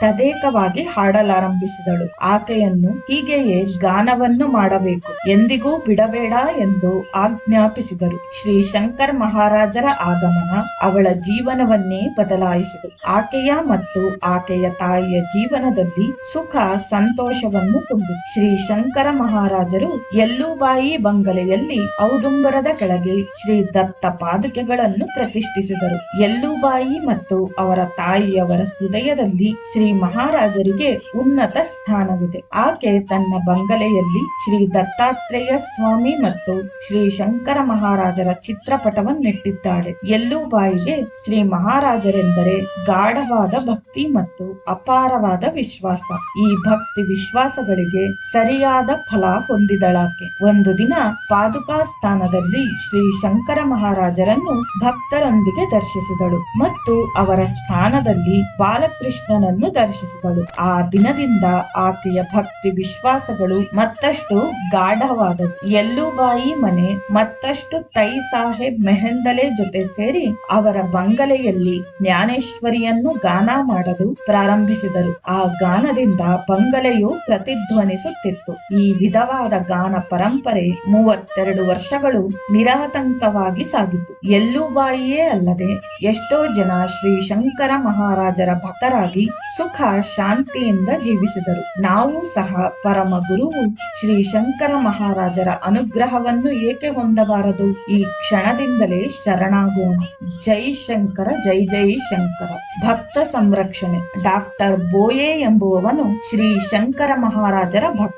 ತದೇಕವಾಗಿ ಹಾಡಲಾರಂಭಿಸಿದಳು. ಆಕೆಯನ್ನು ಹೀಗೆಯೇ ಗಾನವನ್ನು ಮಾಡಬೇಕು, ಎಂದಿಗೂ ಬಿಡಬೇಡ ಎಂದು ಆಜ್ಞಾಪಿಸಿದರು. ಶ್ರೀ ಶಂಕರ್ ಮಹಾರಾಜರ ಆಗಮನ ಅವಳ ಜೀವನವನ್ನೇ ಬದಲಾಯಿಸಿತು. ಆಕೆಯ ಮತ್ತು ಆಕೆಯ ತಾಯಿಯ ಜೀವನದಲ್ಲಿ ಸುಖ ಸಂತೋಷವನ್ನು ತುಂಬಿತು. ಶ್ರೀ ಶಂಕರ ಮಹಾರಾಜರು ಯಲ್ಲೂಬಾಯಿ ಬಂಗಲೆಯಲ್ಲಿ ಔದುಂಬರದ ಕೆಳಗೆ ಶ್ರೀ ದತ್ತ ಪಾದುಕೆಗಳನ್ನು ಪ್ರತಿಷ್ಠಿಸಿದರು. ಯಲ್ಲೂಬಾಯಿ ಮತ್ತು ಅವರ ತಾಯಿಯವರ ಹೃದಯದಲ್ಲಿ ಶ್ರೀ ಮಹಾರಾಜರಿಗೆ ಉನ್ನತ ಸ್ಥಾನವಿದೆ. ಆಕೆ ತನ್ನ ಬಂಗಲೆಯಲ್ಲಿ ಶ್ರೀ ದತ್ತಾತ್ರೇಯ ಸ್ವಾಮಿ ಮತ್ತು ಶ್ರೀ ಶಂಕರ ಮಹಾರಾಜರ ಚಿತ್ರಪಟವನ್ನಿಟ್ಟಿದ್ದಾಳೆ. ಯಲ್ಲೂಬಾಯಿಗೆ ಶ್ರೀ ಮಹಾರಾಜರೆಂದರೆ ಗಾಢವಾದ ಭಕ್ತಿ ಮತ್ತು ಅಪಾರವಾದ ವಿಶ್ವಾಸ. ಈ ಭಕ್ತಿ ವಿಶ್ವಾಸಗಳಿಗೆ ಸರಿಯಾದ ಫಲ ಹೊಂದಿದಳಾಕೆ. ಒಂದು ದಿನ ಪಾದುಕಾ ಸ್ಥಾನದಲ್ಲಿ ಶ್ರೀ ಶಂಕರ ಮಹಾರಾಜರನ್ನು ಭಕ್ತರೊಂದಿಗೆ ದರ್ಶಿಸಿದಳು ಮತ್ತು ಅವರ ಸ್ಥಾನದಲ್ಲಿ ಬಾಲಕೃಷ್ಣನನ್ನು ದರ್ಶಿಸಿದಳು. ಆ ದಿನದಿಂದ ಆಕೆಯ ಬಾಯಿಯ ಭಕ್ತಿ ವಿಶ್ವಾಸಗಳು ಮತ್ತಷ್ಟು ಗಾಢವಾದವು. ಯಲ್ಲೂಬಾಯಿ ಮನೆ ಮತ್ತಷ್ಟು ತೈ ಸಾಹೇಬ್ ಮೆಹೆಂದಲೆ ಜೊತೆ ಸೇರಿ ಅವರ ಬಂಗಲೆಯಲ್ಲಿ ಜ್ಞಾನೇಶ್ವರಿಯನ್ನು ಗಾನ ಮಾಡಲು ಪ್ರಾರಂಭಿಸಿದರು. ಆ ಗಾನದಿಂದ ಬಂಗಲೆಯು ಪ್ರತಿಧ್ವನಿಸುತ್ತಿತ್ತು. ಈ ವಿಧವಾದ ಗಾನ ಪರಂಪರೆ 32 ವರ್ಷಗಳು ನಿರಾತಂಕವಾಗಿ ಸಾಗಿತು. ಯಲ್ಲೂಬಾಯಿಯೇ ಅಲ್ಲದೆ ಎಷ್ಟೋ ಜನ ಶ್ರೀ ಶಂಕರ ಮಹಾರಾಜರ ಭಕ್ತರಾಗಿ ಸುಖ ಶಾಂತಿಯಿಂದ ಜೀವಿಸಿದರು. ನಾವು ಸಹ ಪರಮ ಗುರುವು ಶ್ರೀ ಶಂಕರ ಮಹಾರಾಜರ ಅನುಗ್ರಹವನ್ನು ಏಕೆ ಹೊಂದಬಾರದು? ಈ ಕ್ಷಣದಿಂದಲೇ ಶರಣಾಗೋಣ. ಜೈ ಶಂಕರ, ಜೈ ಜೈ ಶಂಕರ. ಭಕ್ತ ಸಂರಕ್ಷಣೆ. ಡಾಕ್ಟರ್ ಬೋಯೆ ಎಂಬುವವನು ಶ್ರೀ ಶಂಕರ ಮಹಾರಾಜರ ಭಕ್ತ.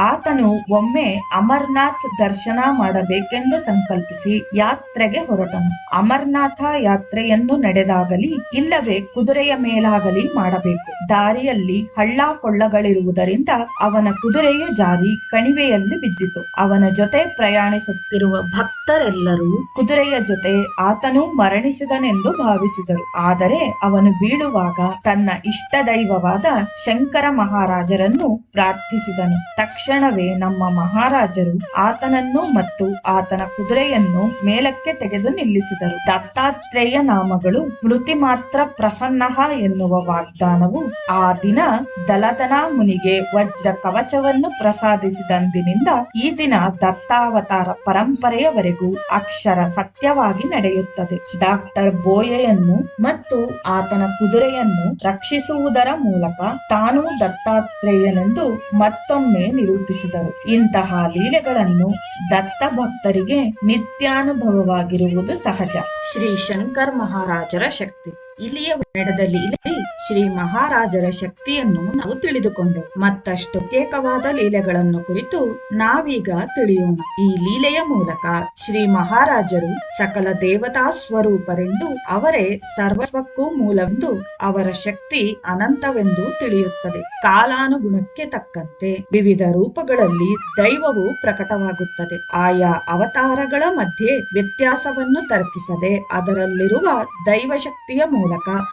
ಆತನು ಒಮ್ಮೆ ಅಮರ್ನಾಥ್ ದರ್ಶನ ಮಾಡಬೇಕೆಂದು ಸಂಕಲ್ಪಿಸಿ ಯಾತ್ರೆಗೆ ಹೊರಟನು. ಅಮರನಾಥ ಯಾತ್ರೆಯನ್ನು ನಡೆದಾಗಲಿ ಇಲ್ಲವೇ ಕುದುರೆಯ ಮೇಲಾಗಲಿ ಮಾಡಬೇಕು. ದಾರಿಯಲ್ಲಿ ಹಳ್ಳ ಕೊಳ್ಳಗಳಿರುವುದರಿಂದ ಅವನ ಕುದುರೆಯು ಜಾರಿ ಕಣಿವೆಯಲ್ಲಿ ಬಿದ್ದಿತು. ಅವನ ಜೊತೆ ಪ್ರಯಾಣಿಸುತ್ತಿರುವ ಭಕ್ತರೆಲ್ಲರೂ ಕುದುರೆಯ ಜೊತೆ ಆತನು ಮರಣಿಸಿದನೆಂದು ಭಾವಿಸಿದರು. ಆದರೆ ಅವನು ಬೀಳುವಾಗ ತನ್ನ ಇಷ್ಟ ದೈವವಾದ ಶಂಕರ ಮಹಾರಾಜರನ್ನು ಪ್ರಾರ್ಥಿಸಿದನು. ತಕ್ಷಣವೇ ನಮ್ಮ ಮಹಾರಾಜರು ಆತನನ್ನು ಮತ್ತು ಆತನ ಕುದುರೆಯನ್ನು ಮೇಲಕ್ಕೆ ತೆಗೆದು ನಿಲ್ಲಿಸಿದರು. ದತ್ತಾತ್ರೇಯ ನಾಮಗಳು ಸ್ಮೃತಿ ಮಾತ್ರ ಪ್ರಸನ್ನಃ ಎನ್ನುವ ವಾಗ್ದಾನವು ಆ ದಿನ ದಲತನ ಮುನಿಗೆ ವಜ್ರ ಕವಚವನ್ನು ಪ್ರಸಾದಿಸಿದಂದಿನಿಂದ ಈ ದಿನ ದತ್ತಾವತಾರ ಪರಂಪರೆಯವರೆಗೂ ಅಕ್ಷರ ಸತ್ಯವಾಗಿ ನಡೆಯುತ್ತದೆ. ಡಾಕ್ಟರ್ ಬೋಯೆಯನ್ನು ಮತ್ತು ಆತನ ಕುದುರೆಯನ್ನು ರಕ್ಷಿಸುವುದರ ಮೂಲಕ ತಾನೂ ದತ್ತಾತ್ರೇಯನೆಂದು ಮತ್ತೊಮ್ಮೆ ನಿರೂಪಿಸಿದರು. ಇಂತಹ ಲೀಲೆಗಳನ್ನು ದತ್ತ ಭಕ್ತರಿಗೆ ನಿತ್ಯಾನುಭವವಾಗಿರುವುದು ಸಹಜ. ಶ್ರೀ ಶಂಕರ್ ಮಹಾರಾಜರ ಶಕ್ತಿ. ಇಲ್ಲಿಯ ನಡೆದಲ್ಲಿ ಶ್ರೀ ಮಹಾರಾಜರ ಶಕ್ತಿಯನ್ನು ನಾವು ತಿಳಿದುಕೊಂಡೆವು. ಮತ್ತಷ್ಟು ಪ್ರತ್ಯೇಕವಾದ ಲೀಲೆಗಳನ್ನು ಕುರಿತು ನಾವೀಗ ತಿಳಿಯೋಣ. ಈ ಲೀಲೆಯ ಮೂಲಕ ಶ್ರೀ ಮಹಾರಾಜರು ಸಕಲ ದೇವತಾ ಸ್ವರೂಪರೆಂದು, ಅವರೇ ಸರ್ವಸ್ವಕ್ಕೂ ಮೂಲವೆಂದು, ಅವರ ಶಕ್ತಿ ಅನಂತವೆಂದು ತಿಳಿಯುತ್ತದೆ. ಕಾಲಾನುಗುಣಕ್ಕೆ ತಕ್ಕಂತೆ ವಿವಿಧ ರೂಪಗಳಲ್ಲಿ ದೈವವು ಪ್ರಕಟವಾಗುತ್ತದೆ. ಆಯಾ ಅವತಾರಗಳ ಮಧ್ಯೆ ವ್ಯತ್ಯಾಸವನ್ನು ತರ್ಕಿಸದೆ ಅದರಲ್ಲಿರುವ ದೈವಶಕ್ತಿಯ ಮೂಲಕ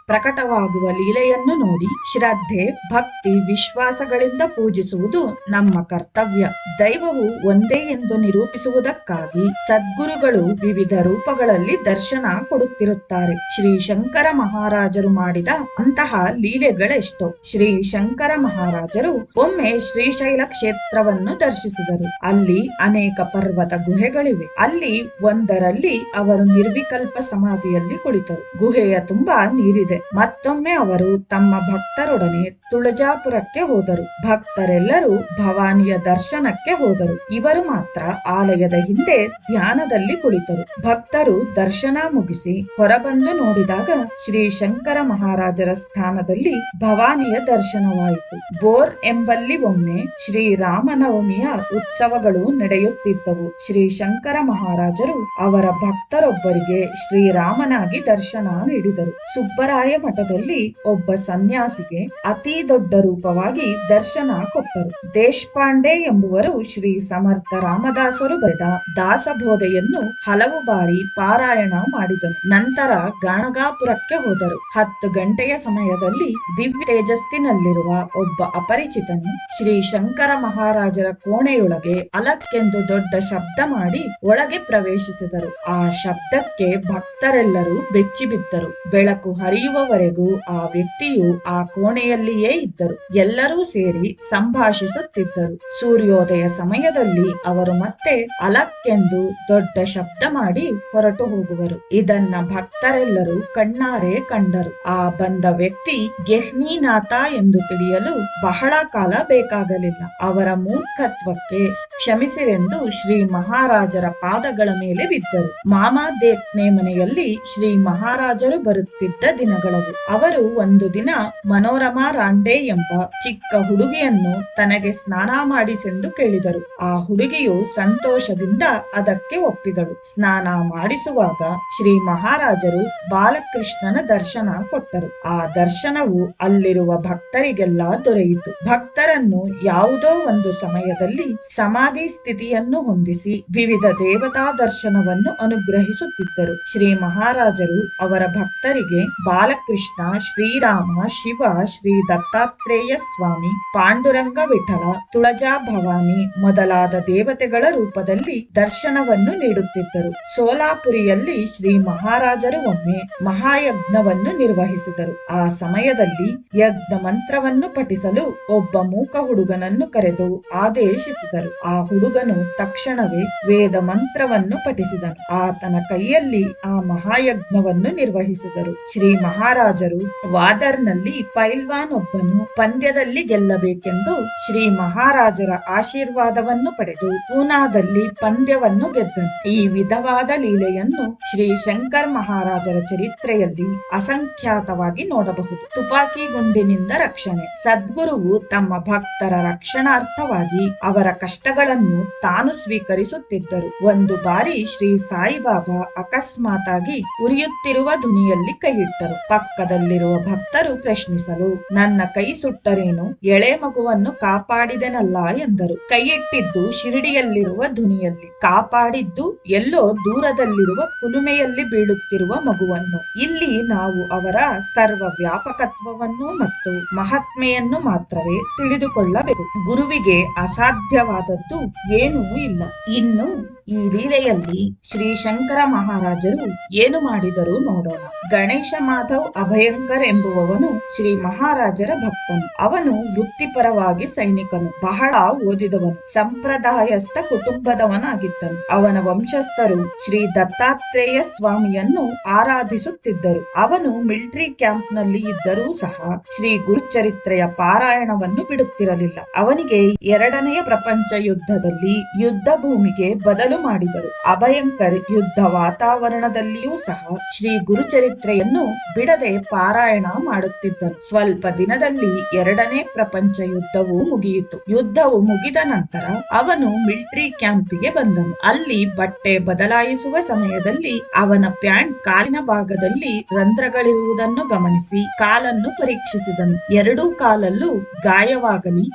ಪ್ರಕಟವಾಗುವ ಲೀಲೆಯನ್ನು ನೋಡಿ ಶ್ರದ್ಧೆ, ಭಕ್ತಿ, ವಿಶ್ವಾಸಗಳಿಂದ ಪೂಜಿಸುವುದು ನಮ್ಮ ಕರ್ತವ್ಯ. ದೈವವು ಒಂದೇ ಎಂದು ನಿರೂಪಿಸುವುದಕ್ಕಾಗಿ ಸದ್ಗುರುಗಳು ವಿವಿಧ ರೂಪಗಳಲ್ಲಿ ದರ್ಶನ ಕೊಡುತ್ತಿರುತ್ತಾರೆ. ಶ್ರೀ ಶಂಕರ ಮಹಾರಾಜರು ಮಾಡಿದ ಅಂತಹ ಲೀಲೆಗಳೆಷ್ಟೋ. ಶ್ರೀ ಶಂಕರ ಮಹಾರಾಜರು ಒಮ್ಮೆ ಶ್ರೀಶೈಲ ಕ್ಷೇತ್ರವನ್ನು ದರ್ಶಿಸಿದರು. ಅಲ್ಲಿ ಅನೇಕ ಪರ್ವತ ಗುಹೆಗಳಿವೆ. ಅಲ್ಲಿ ಒಂದರಲ್ಲಿ ಅವರು ನಿರ್ವಿಕಲ್ಪ ಸಮಾಧಿಯಲ್ಲಿ ಕುಳಿತರು. ಗುಹೆಯ ತುಂಬಾ ನೀರಿದೆ. ಮತ್ತೊಮ್ಮೆ ಅವರು ತಮ್ಮ ಭಕ್ತರೊಡನೆ ತುಳಜಾಪುರಕ್ಕೆ ಹೋದರು. ಭಕ್ತರೆಲ್ಲರೂ ಭವಾನಿಯ ದರ್ಶನಕ್ಕೆ ಹೋದರು. ಇವರು ಮಾತ್ರ ಆಲಯದ ಹಿಂದೆ ಧ್ಯಾನದಲ್ಲಿ ಕುಳಿತರು. ಭಕ್ತರು ದರ್ಶನ ಮುಗಿಸಿ ಹೊರಬಂದು ನೋಡಿದಾಗ ಶ್ರೀ ಶಂಕರ ಮಹಾರಾಜರ ಸ್ಥಾನದಲ್ಲಿ ಭವಾನಿಯ ದರ್ಶನವಾಯಿತು. ಬೋರ್ ಎಂಬಲ್ಲಿ ಒಮ್ಮೆ ಶ್ರೀರಾಮನವಮಿಯ ಉತ್ಸವಗಳು ನಡೆಯುತ್ತಿದ್ದವು. ಶ್ರೀ ಶಂಕರ ಮಹಾರಾಜರು ಅವರ ಭಕ್ತರೊಬ್ಬರಿಗೆ ಶ್ರೀರಾಮನಾಗಿ ದರ್ಶನ ನೀಡಿದರು. ಸುಬ್ಬರಾಯ ಮಠದಲ್ಲಿ ಒಬ್ಬ ಸನ್ಯಾಸಿಗೆ ಅತಿ ದೊಡ್ಡ ರೂಪವಾಗಿ ದರ್ಶನ ಕೊಟ್ಟರು. ದೇಶಪಾಂಡೆ ಎಂಬುವರು ಶ್ರೀ ಸಮರ್ಥ ರಾಮದಾಸರು ಬರೆದ ದಾಸಬೋಧೆಯನ್ನು ಹಲವು ಬಾರಿ ಪಾರಾಯಣ ಮಾಡಿದನು. ನಂತರ ಗಾಣಗಾಪುರಕ್ಕೆ ಹೋದರು. 10 ಗಂಟೆಯ ಸಮಯದಲ್ಲಿ ದಿವ್ಯ ತೇಜಸ್ಸಿನಲ್ಲಿರುವ ಒಬ್ಬ ಅಪರಿಚಿತನು ಶ್ರೀ ಶಂಕರ ಮಹಾರಾಜರ ಕೋಣೆಯೊಳಗೆ ಅಲಕ್ಕೆಂದು ದೊಡ್ಡ ಶಬ್ದ ಮಾಡಿ ಒಳಗೆ ಪ್ರವೇಶಿಸಿದರು. ಆ ಶಬ್ದಕ್ಕೆ ಭಕ್ತರೆಲ್ಲರೂ ಬೆಚ್ಚಿಬಿದ್ದರು. ಬೆಳಕು ಹರಿಯುವವರೆಗೂ ಆ ವ್ಯಕ್ತಿಯು ಆ ಕೋಣೆಯಲ್ಲಿಯೇ ಇದ್ದರು. ಎಲ್ಲರೂ ಸೇರಿ ಸಂಭಾಷಿಸುತ್ತಿದ್ದರು. ಸೂರ್ಯೋದಯ ಸಮಯದಲ್ಲಿ ಅವರು ಮತ್ತೆ ಅಲಕ್ಕೆಂದು ದೊಡ್ಡ ಶಬ್ದ ಮಾಡಿ ಹೊರಟು ಹೋಗುವರು. ಇದನ್ನ ಭಕ್ತರೆಲ್ಲರೂ ಕಣ್ಣಾರೆ ಕಂಡರು. ಆ ಬಂದ ವ್ಯಕ್ತಿ ಗೆಹ್ನಿನಾಥ ಎಂದು ತಿಳಿಯಲು ಬಹಳ ಕಾಲ ಬೇಕಾಗಲಿಲ್ಲ. ಅವರ ಮೂರ್ಖತ್ವಕ್ಕೆ ಕ್ಷಮಿಸಿರೆಂದು ಶ್ರೀ ಮಹಾರಾಜರ ಪಾದಗಳ ಮೇಲೆ ಬಿದ್ದರು. ಮಾಮಾ ದೇಖ್ನೆ ಮನೆಯಲ್ಲಿ ಶ್ರೀ ಮಹಾರಾಜರು ಬರುತ್ತಿದ್ದ ದಿನಗಳವು. ಅವರು ಒಂದು ದಿನ ಮನೋರಮಾ ರಾಂಡೆ ಎಂಬ ಚಿಕ್ಕ ಹುಡುಗಿಯನ್ನು ತನಗೆ ಸ್ನಾನ ಮಾಡಿಸೆಂದು ಕೇಳಿದರು. ಆ ಹುಡುಗಿಯು ಸಂತೋಷದಿಂದ ಅದಕ್ಕೆ ಒಪ್ಪಿದಳು. ಸ್ನಾನ ಮಾಡಿಸುವಾಗ ಶ್ರೀ ಮಹಾರಾಜರು ಬಾಲಕೃಷ್ಣನ ದರ್ಶನ ಕೊಟ್ಟರು. ಆ ದರ್ಶನವು ಅಲ್ಲಿರುವ ಭಕ್ತರಿಗೆಲ್ಲ ದೊರೆಯಿತು. ಭಕ್ತರನ್ನು ಯಾವುದೋ ಒಂದು ಸಮಯದಲ್ಲಿ ಸಮಾಧಿ ಸ್ಥಿತಿಯನ್ನು ಹೊಂದಿಸಿ ವಿವಿಧ ದೇವತಾ ದರ್ಶನವನ್ನು ಅನುಗ್ರಹಿಸುತ್ತಿದ್ದರು. ಶ್ರೀ ಮಹಾರಾಜರು ಅವರ ಭಕ್ತರಿಗೆ ಅವನಿಗೆ ಬಾಲಕೃಷ್ಣ, ಶ್ರೀರಾಮ, ಶಿವ, ಶ್ರೀ ದತ್ತಾತ್ರೇಯ ಸ್ವಾಮಿ, ಪಾಂಡುರಂಗ ವಿಠಲ, ತುಳಜಾ ಭವಾನಿ ಮೊದಲಾದ ದೇವತೆಗಳ ರೂಪದಲ್ಲಿ ದರ್ಶನವನ್ನು ನೀಡುತ್ತಿದ್ದರು. ಸೋಲಾಪುರಿಯಲ್ಲಿ ಶ್ರೀ ಮಹಾರಾಜರು ಒಮ್ಮೆ ಮಹಾಯಜ್ಞವನ್ನು ನಿರ್ವಹಿಸಿದರು. ಆ ಸಮಯದಲ್ಲಿ ಯಜ್ಞ ಮಂತ್ರವನ್ನು ಪಠಿಸಲು ಒಬ್ಬ ಮೂಕ ಹುಡುಗನನ್ನು ಕರೆದು ಆದೇಶಿಸಿದರು. ಆ ಹುಡುಗನು ತಕ್ಷಣವೇ ವೇದ ಮಂತ್ರವನ್ನು ಪಠಿಸಿದನು. ಆತನ ಕೈಯಲ್ಲಿ ಆ ಮಹಾಯಜ್ಞವನ್ನು ನಿರ್ವಹಿಸಿದರು. ಶ್ರೀ ಮಹಾರಾಜರು ವಾದರ್ನಲ್ಲಿ ಪೈಲ್ವಾನ್ ಒಬ್ಬನು ಪಂದ್ಯದಲ್ಲಿ ಗೆಲ್ಲಬೇಕೆಂದು ಶ್ರೀ ಮಹಾರಾಜರ ಆಶೀರ್ವಾದವನ್ನು ಪಡೆದು ಪೂನಾದಲ್ಲಿ ಪಂದ್ಯವನ್ನು ಗೆದ್ದನು. ಈ ವಿಧವಾದ ಲೀಲೆಯನ್ನು ಶ್ರೀ ಶಂಕರ್ ಮಹಾರಾಜರ ಚರಿತ್ರೆಯಲ್ಲಿ ಅಸಂಖ್ಯಾತವಾಗಿ ನೋಡಬಹುದು. ತುಪಾಕಿ ಗುಂಡಿನಿಂದ ರಕ್ಷಣೆ. ಸದ್ಗುರುವು ತಮ್ಮ ಭಕ್ತರ ರಕ್ಷಣಾರ್ಥವಾಗಿ ಅವರ ಕಷ್ಟಗಳನ್ನು ತಾನು ಸ್ವೀಕರಿಸುತ್ತಿದ್ದರು. ಒಂದು ಬಾರಿ ಶ್ರೀ ಸಾಯಿಬಾಬಾ ಅಕಸ್ಮಾತಾಗಿ ಉರಿಯುತ್ತಿರುವ ಧ್ವನಿಯಲ್ಲಿ ಕೈಯಿಟ್ಟರು. ಪಕ್ಕದಲ್ಲಿರುವ ಭಕ್ತರು ಪ್ರಶ್ನಿಸಲು, ನನ್ನ ಕೈ ಸುಟ್ಟರೇನು, ಎಳೆ ಮಗುವನ್ನು ಕಾಪಾಡಿದೆನಲ್ಲ ಎಂದರು. ಕೈಯಿಟ್ಟಿದ್ದು ಶಿರಡಿಯಲ್ಲಿರುವ ಧ್ವನಿಯಲ್ಲಿ, ಕಾಪಾಡಿದ್ದು ಎಲ್ಲೋ ದೂರದಲ್ಲಿರುವ ಕುಲುಮೆಯಲ್ಲಿ ಬೀಳುತ್ತಿರುವ ಮಗುವನ್ನು. ಇಲ್ಲಿ ನಾವು ಅವರ ಸರ್ವ ವ್ಯಾಪಕತ್ವವನ್ನು ಮತ್ತು ಮಹಾತ್ಮೆಯನ್ನು ಮಾತ್ರವೇ ತಿಳಿದುಕೊಳ್ಳಬೇಕು. ಗುರುವಿಗೆ ಅಸಾಧ್ಯವಾದದ್ದು ಏನೂ ಇಲ್ಲ. ಇನ್ನು ಈ ಲೀಲೆಯಲ್ಲಿ ಶ್ರೀ ಶಂಕರ ಮಹಾರಾಜರು ಏನು ಮಾಡಿದರು ನೋಡೋಣ. ಗಣೇಶ ಮಾಧವ್ ಅಭಯಂಕರ್ ಎಂಬುವವನು ಶ್ರೀ ಮಹಾರಾಜರ ಭಕ್ತನು. ಅವನು ವೃತ್ತಿಪರವಾಗಿ ಸೈನಿಕನು, ಬಹಳ ಓದಿದವನು, ಸಂಪ್ರದಾಯಸ್ಥ ಕುಟುಂಬದವನಾಗಿದ್ದನು. ಅವನ ವಂಶಸ್ಥರು ಶ್ರೀ ದತ್ತಾತ್ರೇಯ ಸ್ವಾಮಿಯನ್ನು ಆರಾಧಿಸುತ್ತಿದ್ದರು. ಅವನು ಮಿಲಿಟರಿ ಕ್ಯಾಂಪ್ ನಲ್ಲಿ ಇದ್ದರೂ ಸಹ ಶ್ರೀ ಗುರುಚರಿತ್ರೆಯ ಪಾರಾಯಣವನ್ನು ಬಿಡುತ್ತಿರಲಿಲ್ಲ. ಅವನಿಗೆ ಎರಡನೆಯ ಪ್ರಪಂಚ ಯುದ್ಧದಲ್ಲಿ ಯುದ್ಧ ಭೂಮಿಗೆ ಬದಲು ಮಾಡಿದರು. ಅಭಯಂಕರ್ ಯುದ್ಧ ವಾತಾವರಣದಲ್ಲಿಯೂ ಸಹ ಶ್ರೀ ಗುರುಚರಿತ್ರೆಯನ್ನು ಬಿಡದೆ ಪಾರಾಯಣ ಮಾಡುತ್ತಿದ್ದನು. ಸ್ವಲ್ಪ ದಿನದಲ್ಲಿ ಎರಡನೇ ಪ್ರಪಂಚ ಯುದ್ಧವು ಮುಗಿಯಿತು. ಯುದ್ಧವು ಮುಗಿದ ನಂತರ ಅವನು ಮಿಲಿಟರಿ ಕ್ಯಾಂಪಿಗೆ ಬಂದನು. ಅಲ್ಲಿ ಬಟ್ಟೆ ಬದಲಾಯಿಸುವ ಸಮಯದಲ್ಲಿ ಅವನ ಪ್ಯಾಂಟ್ ಕಾಲಿನ ಭಾಗದಲ್ಲಿ ರಂಧ್ರಗಳಿರುವುದನ್ನು ಗಮನಿಸಿ ಕಾಲನ್ನು ಪರೀಕ್ಷಿಸಿದನು. ಎರಡೂ ಕಾಲಲ್ಲೂ ಗಾಯವಾಗಲಿ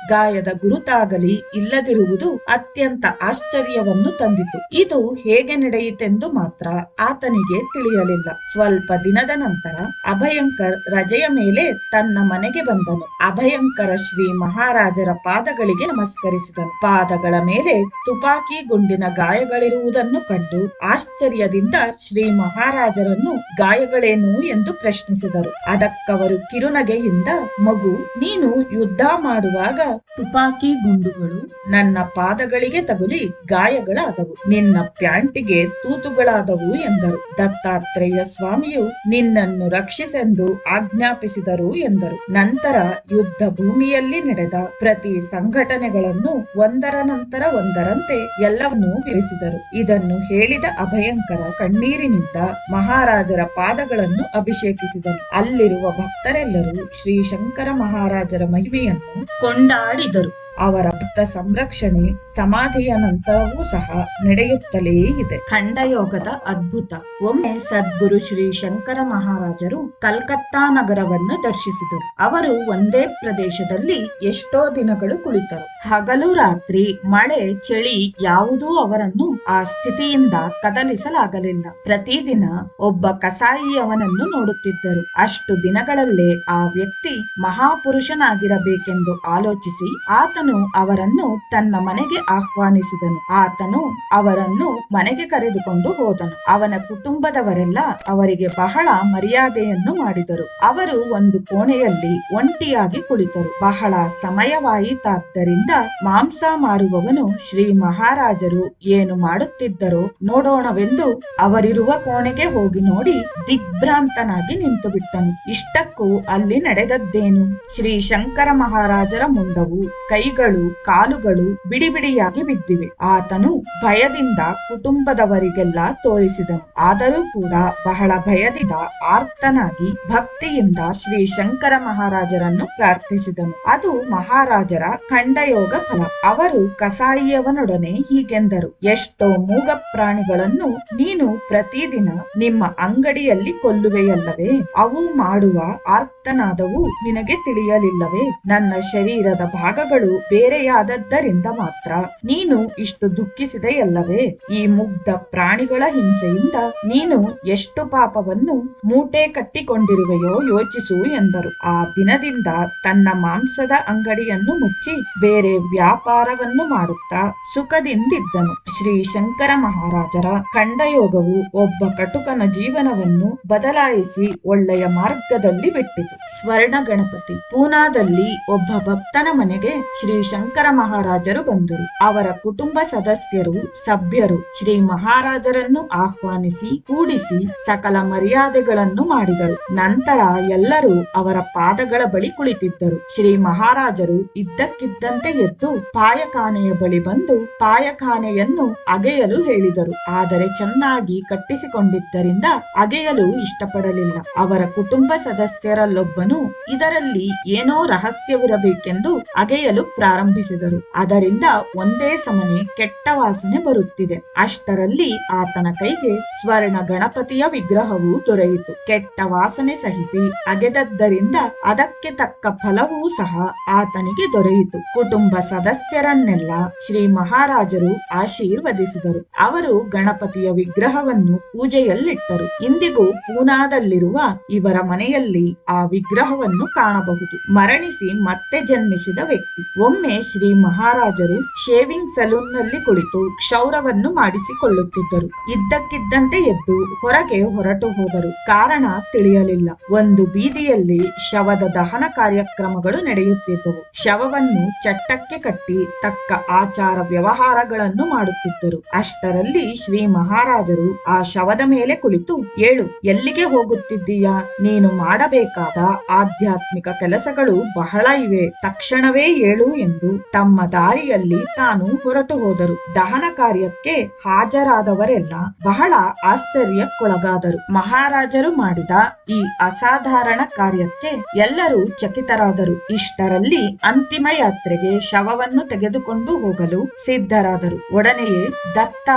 ಗಾಯದ ಗುರುತಾಗಲಿ ಇಲ್ಲದಿರುವುದು ಅತ್ಯಂತ ಆಶ್ಚರ್ಯವನ್ನು ತಂದಿತು. ಇದು ಹೇಗೆ ನಡೆಯಿತೆಂದು ಮಾತ್ರ ಆತನಿಗೆ ತಿಳಿಯಲಿಲ್ಲ. ಸ್ವಲ್ಪ ದಿನದ ನಂತರ ಅಭಯಂಕರ್ ರಜೆಯ ಮೇಲೆ ತನ್ನ ಮನೆಗೆ ಬಂದನು. ಅಭಯಂಕರ ಶ್ರೀ ಮಹಾರಾಜರ ಪಾದಗಳಿಗೆ ನಮಸ್ಕರಿಸಿದನು. ಪಾದಗಳ ಮೇಲೆ ತುಪಾಕಿ ಗುಂಡಿನ ಗಾಯಗಳಿರುವುದನ್ನು ಕಂಡು ಆಶ್ಚರ್ಯದಿಂದ ಶ್ರೀ ಮಹಾರಾಜರನ್ನು ಗಾಯಗಳೇನು ಎಂದು ಪ್ರಶ್ನಿಸಿದರು. ಅದಕ್ಕವರು ಕಿರುನಗೆಯಿಂದ, ಮಗು, ನೀನು ಯುದ್ಧ ಮಾಡುವಾಗ ತುಪಾಕಿ ಗುಂಡುಗಳು ನನ್ನ ಪಾದಗಳಿಗೆ ತಗುಲಿ ಗಾಯಗಳಾದವು, ನಿನ್ನ ಪ್ಯಾಂಟಿಗೆ ತೂತುಗಳಾದವು ಎಂದರು. ದತ್ತಾತ್ರೇಯ ಸ್ವಾಮಿಯು ನಿನ್ನನ್ನು ರಕ್ಷಿಸೆಂದು ಆಜ್ಞಾಪಿಸಿದರು ಎಂದರು. ನಂತರ ಯುದ್ಧ ಭೂಮಿಯಲ್ಲಿ ನಡೆದ ಪ್ರತಿ ಸಂಘಟನೆಗಳನ್ನು ಒಂದರ ನಂತರ ಒಂದರಂತೆ ಎಲ್ಲವನ್ನೂ ವಿವರಿಸಿದರು. ಇದನ್ನು ಹೇಳಿದ ಅಭಯಂಕರ ಕಣ್ಣೀರಿನಿಂದ ಮಹಾರಾಜರ ಪಾದಗಳನ್ನು ಅಭಿಷೇಕಿಸಿದನು. ಅಲ್ಲಿರುವ ಭಕ್ತರೆಲ್ಲರೂ ಶ್ರೀ ಶಂಕರ ಮಹಾರಾಜರ ಮಹಿಮೆಯನ್ನು ಕೊಂಡಾಡಿದರು. ಅವರ ಭಕ್ತ ಸಂರಕ್ಷಣೆ ಸಮಾಧಿಯ ನಂತರವೂ ಸಹ ನಡೆಯುತ್ತಲೇ ಇದೆ. ಖಂಡಯೋಗದ ಅದ್ಭುತ. ಒಮ್ಮೆ ಸದ್ಗುರು ಶ್ರೀ ಶಂಕರ ಮಹಾರಾಜರು ಕಲ್ಕತ್ತಾ ನಗರವನ್ನು ದರ್ಶಿಸಿದರು. ಅವರು ಒಂದೇ ಪ್ರದೇಶದಲ್ಲಿ ಎಷ್ಟೋ ದಿನಗಳು ಕುಳಿತರು. ಹಗಲು ರಾತ್ರಿ, ಮಳೆ ಚಳಿ ಯಾವುದೂ ಅವರನ್ನು ಆ ಸ್ಥಿತಿಯಿಂದ ಕದಲಿಸಲಾಗಲಿಲ್ಲ. ಪ್ರತಿದಿನ ಒಬ್ಬ ಕಸಾಯಿ ಅವನನ್ನು ನೋಡುತ್ತಿದ್ದರು. ಅಷ್ಟು ದಿನಗಳಲ್ಲೇ ಆ ವ್ಯಕ್ತಿ ಮಹಾಪುರುಷನಾಗಿರಬೇಕೆಂದು ಆಲೋಚಿಸಿ ಆತನು ಅವರನ್ನು ತನ್ನ ಮನೆಗೆ ಆಹ್ವಾನಿಸಿದನು. ಆತನು ಅವರನ್ನು ಮನೆಗೆ ಕರೆದುಕೊಂಡು ಹೋದನು. ಅವನ ಕುಟುಂಬದವರೆಲ್ಲ ಅವರಿಗೆ ಬಹಳ ಮರ್ಯಾದೆಯನ್ನು ಮಾಡಿದರು. ಅವರು ಒಂದು ಕೋಣೆಯಲ್ಲಿ ಒಂಟಿಯಾಗಿ ಕುಳಿತರು. ಬಹಳ ಸಮಯವಾಯಿತಾದ್ದರಿಂದ ಮಾಂಸ ಮಾರುವವನು ಶ್ರೀ ಮಹಾರಾಜರು ಏನು ಮಾಡುತ್ತಿದ್ದರೋ ನೋಡೋಣವೆಂದು ಅವರಿರುವ ಕೋಣೆಗೆ ಹೋಗಿ ನೋಡಿ ದಿಗ್ಭ್ರಾಂತನಾಗಿ ನಿಂತು ಬಿಟ್ಟನು. ಇಷ್ಟಕ್ಕೂ ಅಲ್ಲಿ ನಡೆದದ್ದೇನು? ಶ್ರೀ ಶಂಕರ ಮಹಾರಾಜರ ಮುಂಡವು, ಕೈಗಳು, ಕಾಲುಗಳು ಬಿಡಿ ಬಿಡಿಯಾಗಿ ಬಿದ್ದಿವೆ. ಆತನು ಭಯದಿಂದ ಕುಟುಂಬದವರಿಗೆಲ್ಲ ತೋರಿಸಿದನು. ಆದರೂ ಕೂಡ ಬಹಳ ಭಯದಿಂದ ಆರ್ತನಾಗಿ ಭಕ್ತಿಯಿಂದ ಶ್ರೀ ಶಂಕರ ಮಹಾರಾಜರನ್ನು ಪ್ರಾರ್ಥಿಸಿದನು. ಅದು ಮಹಾರಾಜರ ಖಂಡಯೋಗ ಫಲ. ಅವರು ಕಸಾಯಿಯವನೊಡನೆ ಹೀಗೆಂದರು, ಎಷ್ಟೋ ಮೂಗ ಪ್ರಾಣಿಗಳನ್ನು ನೀನು ಪ್ರತಿದಿನ ನಿಮ್ಮ ಅಂಗಡಿಯಲ್ಲಿ ಕೊಲ್ಲುವೆಯಲ್ಲವೇ? ಅವು ಮಾಡುವ ಆರ್ತನಾದವು ನಿನಗೆ ತಿಳಿಯಲಿಲ್ಲವೇ? ನನ್ನ ಶರೀರದ ಭಾಗಗಳು ಬೇರೆಯಾದದ್ದರಿಂದ ಮಾತ್ರ ನೀನು ಇಷ್ಟು ದುಃಖಿಸಿದೆಯಲ್ಲವೇ? ಈ ಮುಗ್ಧ ಪ್ರಾಣಿಗಳ ಹಿಂಸೆಯಿಂದ ನೀನು ಎಷ್ಟು ಪಾಪವನ್ನು ಮೂಟೆ ಕಟ್ಟಿಕೊಂಡಿರುವೆಯೋ ಯೋಚಿಸು ಎಂದರು. ಆ ದಿನದಿಂದ ತನ್ನ ಮಾಂಸದ ಅಂಗಡಿಯನ್ನು ಮುಚ್ಚಿ ಬೇರೆ ವ್ಯಾಪಾರವನ್ನು ಮಾಡುತ್ತಾ ಸುಖದಿಂದಿದ್ದನು. ಶ್ರೀ ಶಂಕರ ಮಹಾರಾಜರ ಖಂಡಯೋಗವು ಒಬ್ಬ ಕಟುಕನ ಜೀವನವನ್ನು ಬದಲಾಯಿಸಿ ಒಳ್ಳೆಯ ಮಾರ್ಗದಲ್ಲಿ ಬಿಟ್ಟಿತು. ಸ್ವರ್ಣ ಗಣಪತಿ. ಪೂನಾದಲ್ಲಿ ಒಬ್ಬ ಭಕ್ತನ ಮನೆಗೆ ಶ್ರೀ ಶಂಕರ ಮಹಾರಾಜರು ಬಂದರು. ಅವರ ಕುಟುಂಬ ಸದಸ್ಯರು ಸಭ್ಯರು ಶ್ರೀ ಮಹಾರಾಜರನ್ನು ಆಹ್ವಾನಿಸಿ ಕೂಡಿಸಿ ಸಕಲ ಮರ್ಯಾದೆಗಳನ್ನು ಮಾಡಿದರು. ನಂತರ ಎಲ್ಲರೂ ಅವರ ಪಾದಗಳ ಬಳಿ ಕುಳಿತಿದ್ದರು. ಶ್ರೀ ಮಹಾರಾಜರು ಇದ್ದಕ್ಕಿದ್ದಂತೆ ಎದ್ದು ಪಾಯಖಾನೆಯ ಬಳಿ ಬಂದು ಪಾಯಖಾನೆಯನ್ನು ಅಗೆಯಲು ಹೇಳಿದರು. ಆದರೆ ಚೆನ್ನಾಗಿ ಕಟ್ಟಿಸಿಕೊಂಡಿದ್ದರಿಂದ ಅಗೆಯಲು ಇಷ್ಟಪಡಲಿಲ್ಲ. ಅವರ ಕುಟುಂಬ ಸದಸ್ಯರಲ್ಲೊಬ್ಬನು ಇದರಲ್ಲಿ ಏನೋ ರಹಸ್ಯವಿರಬೇಕೆಂದು ಅಗೆಯಲು ಪ್ರಾರಂಭಿಸಿದರು. ಅದರಿಂದ ಒಂದೇ ಸಮನೆ ಕೆಟ್ಟ ವಾಸನೆ ಬರುತ್ತಿದೆ. ಅಷ್ಟರಲ್ಲಿ ಆತನ ಕೈಗೆ ಸ್ವರ್ಣ ಗಣಪತಿಯ ವಿಗ್ರಹವು ದೊರೆಯಿತು. ಕೆಟ್ಟ ವಾಸನೆ ಸಹಿಸಿ ಅಗೆದದ್ದರಿಂದ ಅದಕ್ಕೆ ತಕ್ಕ ಫಲವೂ ಸಹ ಆತನಿಗೆ ದೊರೆಯಿತು. ಕುಟುಂಬ ಸದಸ್ಯರನ್ನೆಲ್ಲ ಶ್ರೀ ಮಹಾರಾಜರು ಆಶೀರ್ವದಿಸಿದರು. ಅವರು ಗಣಪತಿಯ ವಿಗ್ರಹವನ್ನು ಪೂಜೆಯಲ್ಲಿಟ್ಟರು. ಇಂದಿಗೂ ಪೂನಾದಲ್ಲಿರುವ ಇವರ ಮನೆಯಲ್ಲಿ ಆ ವಿಗ್ರಹವನ್ನು ಕಾಣಬಹುದು. ಮರಣಿಸಿ ಮತ್ತೆ ಜನ್ಮಿಸಿದ ವ್ಯಕ್ತಿ. ಒಮ್ಮೆ ಶ್ರೀ ಮಹಾರಾಜರು ಶೇವಿಂಗ್ ಸಲೂನ್ ನಲ್ಲಿ ಕುಳಿತು ಕ್ಷೌರವನ್ನು ಮಾಡಿಸಿಕೊಳ್ಳುತ್ತಿದ್ದರು. ಇದ್ದಕ್ಕಿದ್ದಂತೆ ಎದ್ದು ಹೊರಗೆ ಹೊರಟು ಹೋದರು. ಕಾರಣ ತಿಳಿಯಲಿಲ್ಲ. ಒಂದು ಬೀದಿಯಲ್ಲಿ ಶವದ ದಹನ ಕಾರ್ಯಕ್ರಮಗಳು ನಡೆಯುತ್ತಿದ್ದವು. ಶವವನ್ನು ಚಟ್ಟಕ್ಕೆ ಕಟ್ಟಿ ತಕ್ಕ ಆಚಾರ ವ್ಯವಹಾರಗಳನ್ನು ಮಾಡುತ್ತಿದ್ದರು. ಅಷ್ಟರಲ್ಲಿ ಶ್ರೀ ಮಹಾರಾಜರು ಆ ಶವದ ಮೇಲೆ ಕುಳಿತು, ಏಳು, ಎಲ್ಲಿಗೆ ಹೋಗುತ್ತಿದ್ದೀಯಾ? ನೀನು ಮಾಡಬೇಕಾದ ಆಧ್ಯಾತ್ಮಿಕ ಕೆಲಸಗಳು ಬಹಳ ಇವೆ, ತಕ್ಷಣವೇ ಏಳು ಎಂದು ತಮ್ಮ ದಾರಿಯಲ್ಲಿ ತಾನು ಹೊರಟು ಹೋದರು. ದಹನ ಕಾರ್ಯಕ್ಕೆ ಹಾಜರಾದವರೆಲ್ಲ ಬಹಳ ಆಶ್ಚರ್ಯಕ್ಕೊಳಗಾದರು. ಮಹಾರಾಜರು ಮಾಡಿದ ಈ ಅಸಾಧಾರಣ ಕಾರ್ಯಕ್ಕೆ ಎಲ್ಲರೂ ಚಕಿತರಾದರು. ಇಷ್ಟರಲ್ಲಿ ಅಂತಿಮ ಯಾತ್ರೆಗೆ ಶವವನ್ನು ತೆಗೆದುಕೊಂಡು ಹೋಗಲು ಸಿದ್ಧರಾದರು. ಒಡನೆಯೇ ದತ್ತ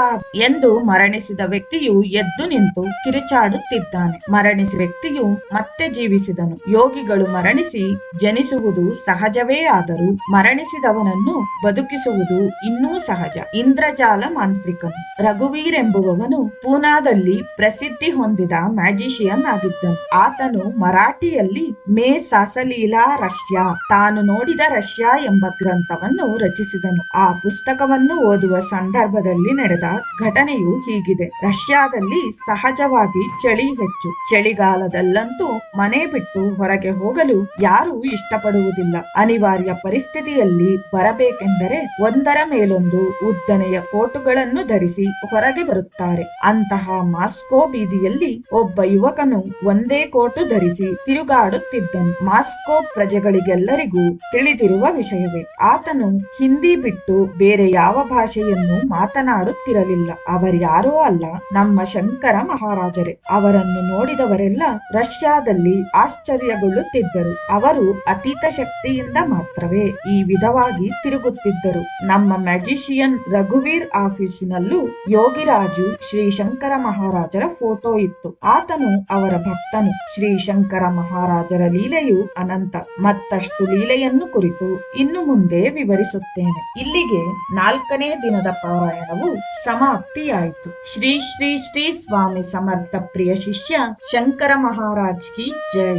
ಎಂದು ಮರಣಿಸಿದ ವ್ಯಕ್ತಿಯು ಎದ್ದು ನಿಂತು ಕಿರಿಚಾಡುತ್ತಿದ್ದಾನೆ. ಮರಣಿಸಿದ ವ್ಯಕ್ತಿಯು ಮತ್ತೆ ಜೀವಿಸಿದನು. ಯೋಗಿಗಳು ಮರಣಿಸಿ ಜನಿಸುವುದು ಸಹಜವೇ ಆದರೂ ಮರಣಿಸಿದವನನ್ನು ಬದುಕಿಸುವುದು ಇನ್ನೂ ಸಹಜ. ಇಂದ್ರಜಾಲ ಮಾಂತ್ರಿಕನು. ರಘುವೀರ್ ಎಂಬುವವನು ಪೂನಾದಲ್ಲಿ ಪ್ರಸಿದ್ಧಿ ಹೊಂದಿದ ಮ್ಯಾಜಿಷಿಯನ್ ಆಗಿದ್ದನು. ಆತನು ಮರಾಠಿಯಲ್ಲಿ ಮೇ ಸಾಸಲೀಲಾ ರಷ್ಯಾ, ತಾನು ನೋಡಿದ ರಷ್ಯಾ ಎಂಬ ಗ್ರಂಥವನ್ನು ರಚಿಸಿದನು. ಆ ಪುಸ್ತಕವನ್ನು ಓದುವ ಸಂದರ್ಭದಲ್ಲಿ ನಡೆದ ಘಟನೆಯು ಹೀಗಿದೆ. ರಷ್ಯಾದಲ್ಲಿ ಸಹಜವಾಗಿ ಚಳಿ ಹೆಚ್ಚು. ಚಳಿಗಾಲದಲ್ಲಂತೂ ಮನೆ ಬಿಟ್ಟು ಹೊರಗೆ ಹೋಗಲು ಯಾರೂ ಇಷ್ಟಪಡುವುದಿಲ್ಲ. ಅನಿವಾರ್ಯ ಪರಿಸ್ಥಿತಿಯಲ್ಲಿ ಬರಬೇಕೆಂದರೆ ಒಂದರ ಮೇಲೊಂದು ಉದ್ದನೆಯ ಕೋಟುಗಳನ್ನು ಧರಿಸಿ ಹೊರಗೆ ಬರುತ್ತಾರೆ. ಅಂತಹ ಮಾಸ್ಕೋ ಬೀದಿಯಲ್ಲಿ ಒಬ್ಬ ಯುವಕನು ಒಂದೇ ಕೋಟು ಧರಿಸಿ ತಿರುಗಾಡುತ್ತಿದ್ದನು. ಮಾಸ್ಕೋ ಪ್ರಜೆಗಳಿಗೆಲ್ಲರಿಗೂ ತಿಳಿದಿರುವ ವಿಷಯವೇ. ಆತನು ಹಿಂದಿ ಬಿಟ್ಟು ಬೇರೆ ಯಾವ ಭಾಷೆಯನ್ನು ಮಾತನಾಡುತ್ತಿರಲಿಲ್ಲ. ಅವರ್ಯಾರೋ ಅಲ್ಲ, ನಮ್ಮ ಶಂಕರ ಮಹಾರಾಜರೇ. ಅವರನ್ನು ನೋಡಿದವರೆಲ್ಲ ರಷ್ಯಾದಲ್ಲಿ ಆಶ್ಚರ್ಯಗೊಳ್ಳುತ್ತಿದ್ದರು. ಅವರು ಅತೀತ ಶಕ್ತಿಯಿಂದ ಮಾತ್ರವೇ ಈ ವಿಧವಾಗಿ ತಿರುಗುತ್ತಿದ್ದರು. ನಮ್ಮ ಮ್ಯಾಜಿಷಿಯನ್ ರಘುವೀರ್ ಆಫೀಸಿನಲ್ಲೂ ಯೋಗಿರಾಜು ಶ್ರೀ ಶಂಕರ ಮಹಾರಾಜರ ಫೋಟೋ ಇತ್ತು. ಆತನು ಅವರ ಭಕ್ತನು. ಶ್ರೀ ಶಂಕರ ಮಹಾರಾಜರ ಲೀಲೆಯು ಅನಂತ. ಮತ್ತಷ್ಟು ಲೀಲೆಯನ್ನು ಕುರಿತು ಇನ್ನು ಮುಂದೆ ವಿವರಿಸುತ್ತೇನೆ. ಇಲ್ಲಿಗೆ 4ನೇ ದಿನದ ಪಾರಾಯಣವು ಸಮಾಪ್ತಿಯಾಯಿತು. ಶ್ರೀ ಶ್ರೀ ಶ್ರೀ ಸ್ವಾಮಿ ಸಮರ್ಥ ಪ್ರಿಯ ಶಿಷ್ಯ ಶಂಕರ ಮಹಾರಾಜ್ ಕಿ ಜೈ.